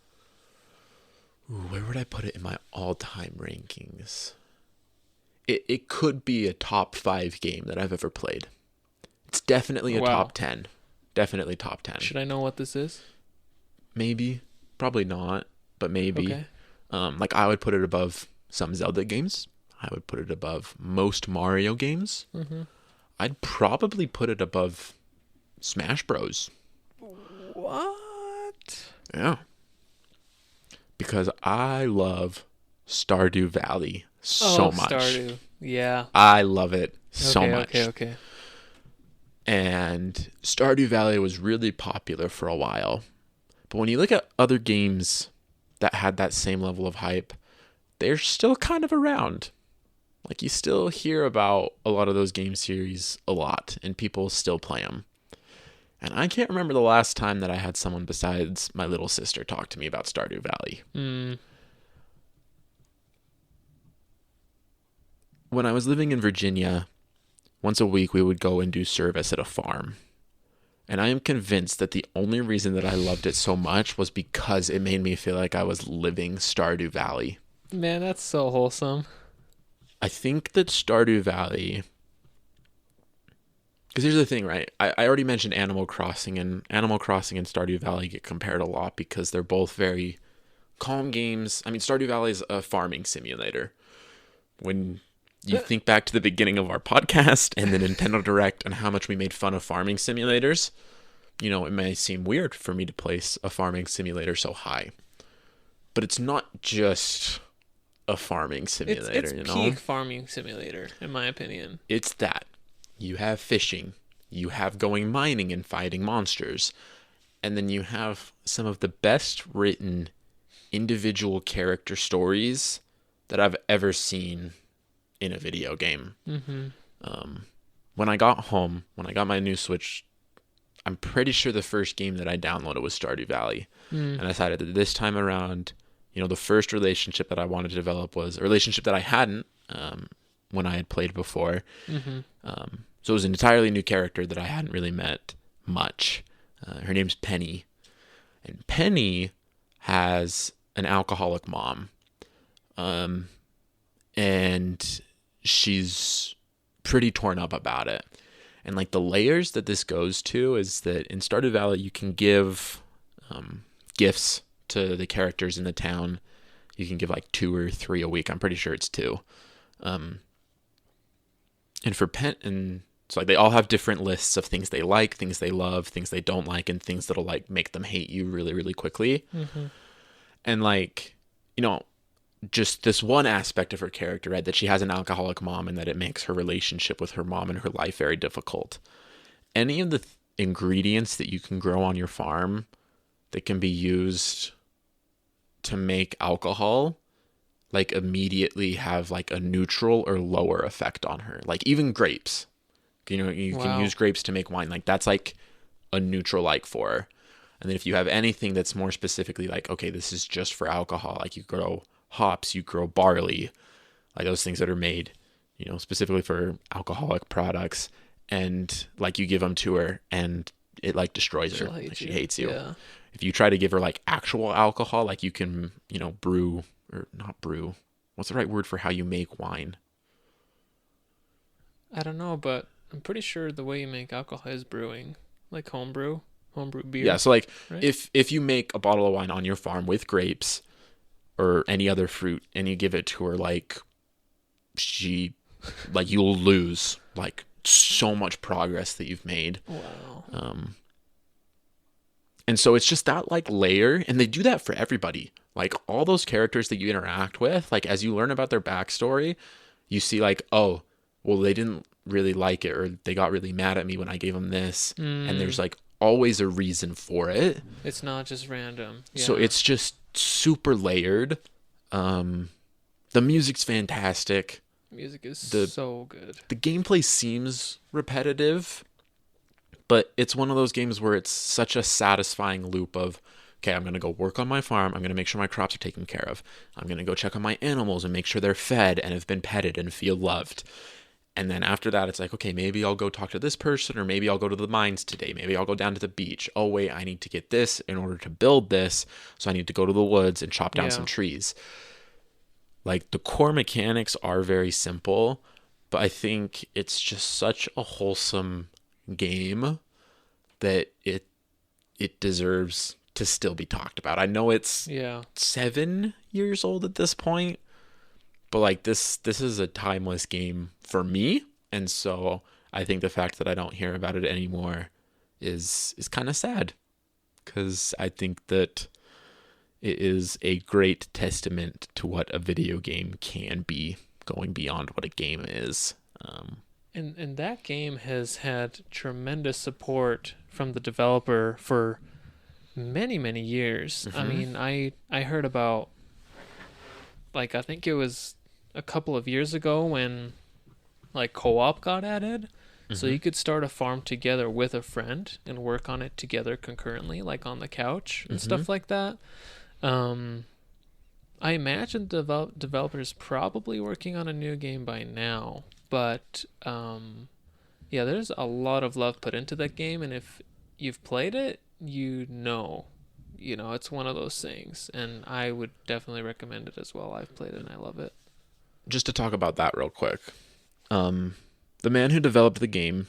Where would I put it in my all-time rankings? It could be a top 5 game that I've ever played. It's definitely a top 10. Definitely top 10. Should I know what this is? Maybe. Probably not, but maybe. Okay. Like, I would put it above some Zelda games. I would put it above most Mario games. I'd probably put it above Smash Bros. What? Yeah. Because I love Stardew Valley so much. Stardew. Yeah. I love it so much. Okay. And Stardew Valley was really popular for a while. But when you look at other games that had that same level of hype, they're still kind of around. Like, you still hear about a lot of those game series a lot, and people still play them. And I can't remember the last time that I had someone besides my little sister talk to me about Stardew Valley. When I was living in Virginia, once a week we would go and do service at a farm. And I am convinced that the only reason that I loved it so much was because it made me feel like I was living Stardew Valley. Man, that's so wholesome. I think that Stardew Valley, because here's the thing, right? I already mentioned Animal Crossing, and Animal Crossing and Stardew Valley get compared a lot because they're both very calm games. I mean, Stardew Valley is a farming simulator. When you think back to the beginning of our podcast and the Nintendo Direct and how much we made fun of farming simulators, you know, it may seem weird for me to place a farming simulator so high. But it's not just a farming simulator, it's you know? peak farming simulator, in my opinion. It's that. You have fishing. You have going mining and fighting monsters. And then you have some of the best written individual character stories that I've ever seen in a video game. Mm-hmm. When I got home, when I got my new Switch, I'm pretty sure the first game that I downloaded was Stardew Valley. And I decided that this time around, you know, the first relationship that I wanted to develop was a relationship that I hadn't when I had played before. Mm-hmm. So it was an entirely new character that I hadn't really met much. Her name's Penny. And Penny has an alcoholic mom. And she's pretty torn up about it. And like the layers that this goes to is that in Stardew Valley, you can give gifts to the characters in the town. You can give like 2 or 3 a week. I'm pretty sure it's 2. And for and it's like they all have different lists of things they like, things they love, things they don't like, and things that'll like make them hate you really, really quickly. Mm-hmm. And like, you know, just this one aspect of her character, right, that she has an alcoholic mom and that it makes her relationship with her mom and her life very difficult. Any of the ingredients that you can grow on your farm that can be used to make alcohol, like immediately have like a neutral or lower effect on her. Like even grapes, you know, you can use grapes to make wine. Like that's like a neutral like for her. And then if you have anything that's more specifically like, okay, this is just for alcohol, like you grow hops, you grow barley, like those things that are made, you know, specifically for alcoholic products, and like you give them to her and it like destroys her. Like she hates you. Yeah. If you try to give her like actual alcohol, like you can, you know, brew or not brew. What's the right word for how you make wine? I don't know, but I'm pretty sure the way you make alcohol is brewing, like homebrew beer. Yeah, so like right? if you make a bottle of wine on your farm with grapes or any other fruit and you give it to her, like you'll lose like so much progress that you've made. Wow. And so it's just that like layer, and they do that for everybody. Like all those characters that you interact with, like as you learn about their backstory, you see like, oh, well, they didn't really like it, or they got really mad at me when I gave them this. And there's like always a reason for it. It's not just random. Yeah. So it's just super layered. The music's fantastic. Music is so good. The gameplay seems repetitive, but it's one of those games where it's such a satisfying loop of, okay, I'm going to go work on my farm. I'm going to make sure my crops are taken care of. I'm going to go check on my animals and make sure they're fed and have been petted and feel loved. And then after that, it's like, okay, maybe I'll go talk to this person, or maybe I'll go to the mines today. Maybe I'll go down to the beach. Oh, wait, I need to get this in order to build this. So I need to go to the woods and chop down some trees. Like the core mechanics are very simple, but I think it's just such a wholesome game that it deserves to still be talked about. I know it's 7 years old at this point, but like this is a timeless game for me, and so I think the fact that I don't hear about it anymore is kind of sad, because I think that it is a great testament to what a video game can be, going beyond what a game is. And that game has had tremendous support from the developer for many, many years. Mm-hmm. I mean, I heard about, like, I think it was a couple of years ago when, like, co-op got added. Mm-hmm. So you could start a farm together with a friend and work on it together concurrently, like on the couch and stuff like that. I imagine developers probably working on a new game by now, but there's a lot of love put into that game, and if you've played it, you know, it's one of those things, and I would definitely recommend it as well. I've played it and I love it. just to talk about that real quick, the man who developed the game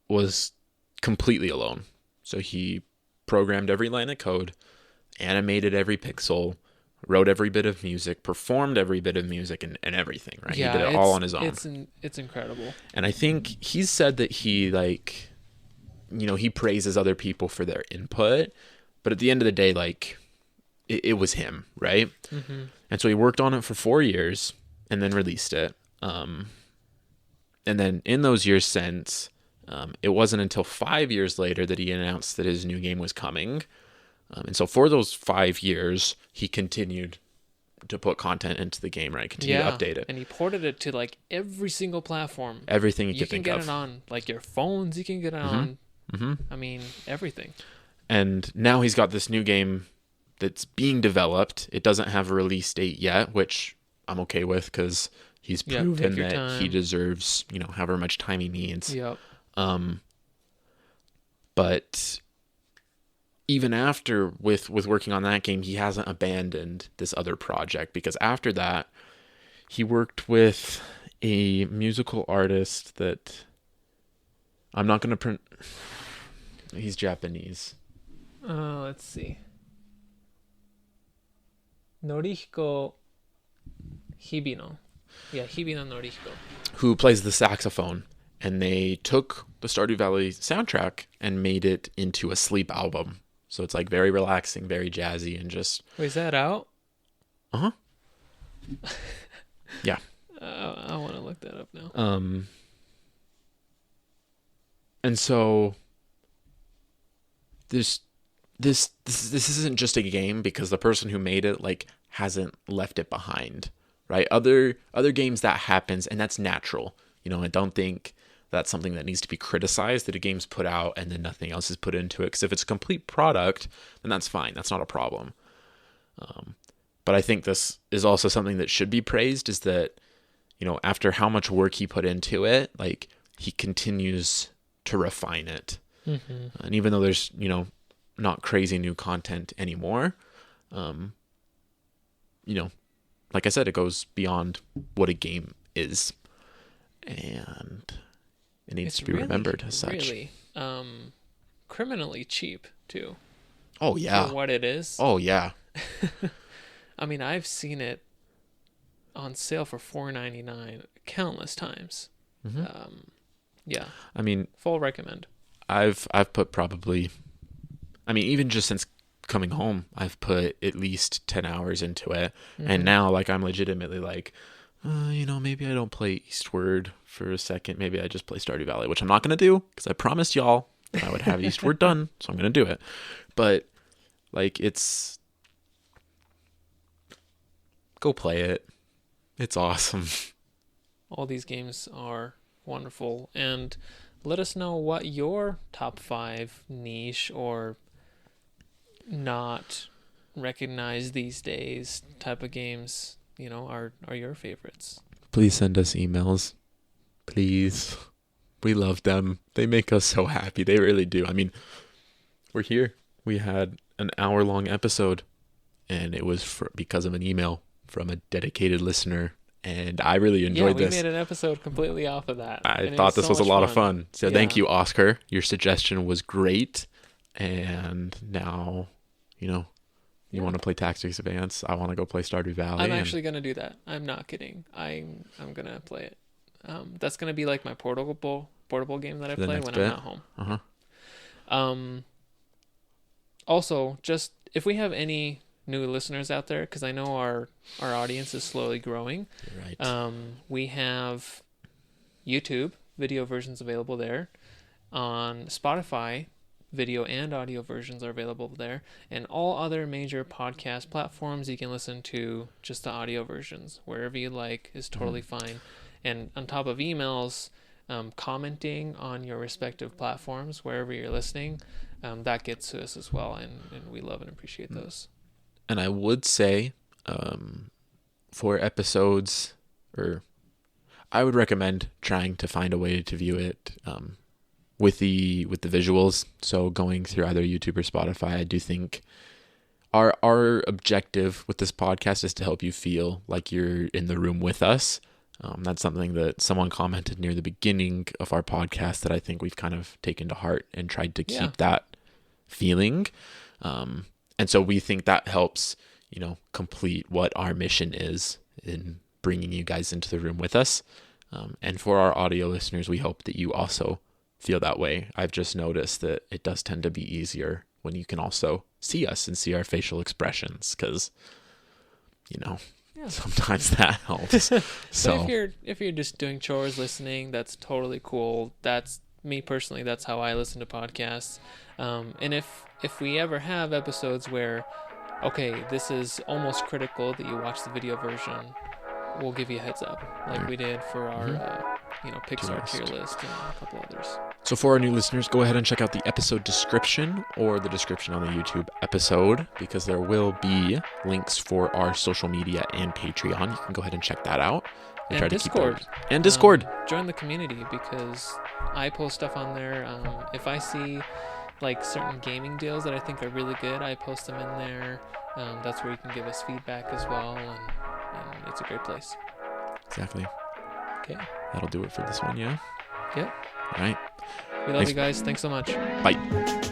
was completely alone. So he programmed every line of code, animated every pixel, wrote every bit of music, performed every bit of music, and everything, right? Yeah, he did it all on his own. It's incredible. And I think he's said that he, like, you know, he praises other people for their input, but at the end of the day, like, it was him, right? Mm-hmm. And so he worked on it for 4 years and then released it. And then in those years since, it wasn't until 5 years later that he announced that his new game was coming. And so for those 5 years, he continued to put content into the game, right? Continue to update it. And he ported it to like every single platform. Everything you could think of. You can get it on like your phones. You can get it on, I mean, everything. And now he's got this new game that's being developed. It doesn't have a release date yet, which I'm okay with because he's proven that he deserves, you know, however much time he needs. Yep. But even after with working on that game, he hasn't abandoned this other project, because after that, he worked with a musical artist that I'm not going to he's Japanese. Let's see. Norihiko Hibino. Yeah, Hibino Norihiko. Who plays the saxophone. And they took the Stardew Valley soundtrack and made it into a sleep album. So it's like very relaxing, very jazzy, and just... Wait, is that out? Uh-huh. Yeah. I want to look that up now. And so this isn't just a game because the person who made it like hasn't left it behind, right? Other games that happens, and that's natural. You know, I don't think that's something that needs to be criticized, that a game's put out and then nothing else is put into it. Because if it's a complete product, then that's fine. That's not a problem. But I think this is also something that should be praised, is that, you know, after how much work he put into it, like, he continues to refine it. Mm-hmm. And even though there's, you know, not crazy new content anymore, you know, like I said, it goes beyond what a game is. And it needs to be remembered as such. Really, criminally cheap too. Oh yeah. For what it is. Oh yeah. I mean, I've seen it on sale for $4.99 countless times. Mm-hmm. Yeah. I mean, full recommend. I've put probably, I mean, even just since coming home, I've put at least 10 hours into it, and now like I'm legitimately like, you know, maybe I don't play Eastward for a second. Maybe I just play Stardew Valley, which I'm not going to do because I promised y'all I would have Eastward done. So I'm going to do it. But like, go play it. It's awesome. All these games are wonderful. And let us know what your top 5 niche or not recognized these days type of games, you know, are your favorites. Please send us emails. Please. We love them. They make us so happy. They really do. I mean, we're here. We had an hour-long episode, and it was because of an email from a dedicated listener, and I really enjoyed this. Yeah, we made an episode completely off of that. I thought this was a lot of fun. So thank you, Oscar. Your suggestion was great, and now, you know, you want to play Tactics Advance. I want to go play Stardew Valley. I'm actually going to do that. I'm not kidding. I'm going to play it. That's going to be like my portable game that I play when I'm not home. Uh-huh. Also, just if we have any new listeners out there, because I know our audience is slowly growing. You're right. We have YouTube video versions available there. On Spotify, video and audio versions are available there, and all other major podcast platforms you can listen to just the audio versions. Wherever you like is totally fine. And on top of emails, commenting on your respective platforms wherever you're listening, that gets to us as well, and we love and appreciate those. And I would say for episodes, or I would recommend trying to find a way to view it with the visuals. So going through either YouTube or Spotify, I do think our objective with this podcast is to help you feel like you're in the room with us. That's something that someone commented near the beginning of our podcast that I think we've kind of taken to heart and tried to keep that feeling. And so we think that helps, complete what our mission is in bringing you guys into the room with us. And for our audio listeners, we hope that you also feel that way. I've just noticed that it does tend to be easier when you can also see us and see our facial expressions, because, sometimes that helps. So if you're just doing chores, listening, that's totally cool. That's me personally. That's how I listen to podcasts. And if we ever have episodes where, okay, this is almost critical that you watch the video version, we'll give you a heads up, like we did for our Pixar tier list and a couple others. So for our new listeners, go ahead and check out the episode description or the description on the YouTube episode, because there will be links for our social media and Patreon. You can go ahead and check that out. And Discord. And Discord. Join the community, because I post stuff on there. If I see like certain gaming deals that I think are really good, I post them in there. That's where you can give us feedback as well, and it's a great place. Exactly. Okay. That'll do it for this one, yeah? Yep. All right. We love you guys. Thanks so much. Bye.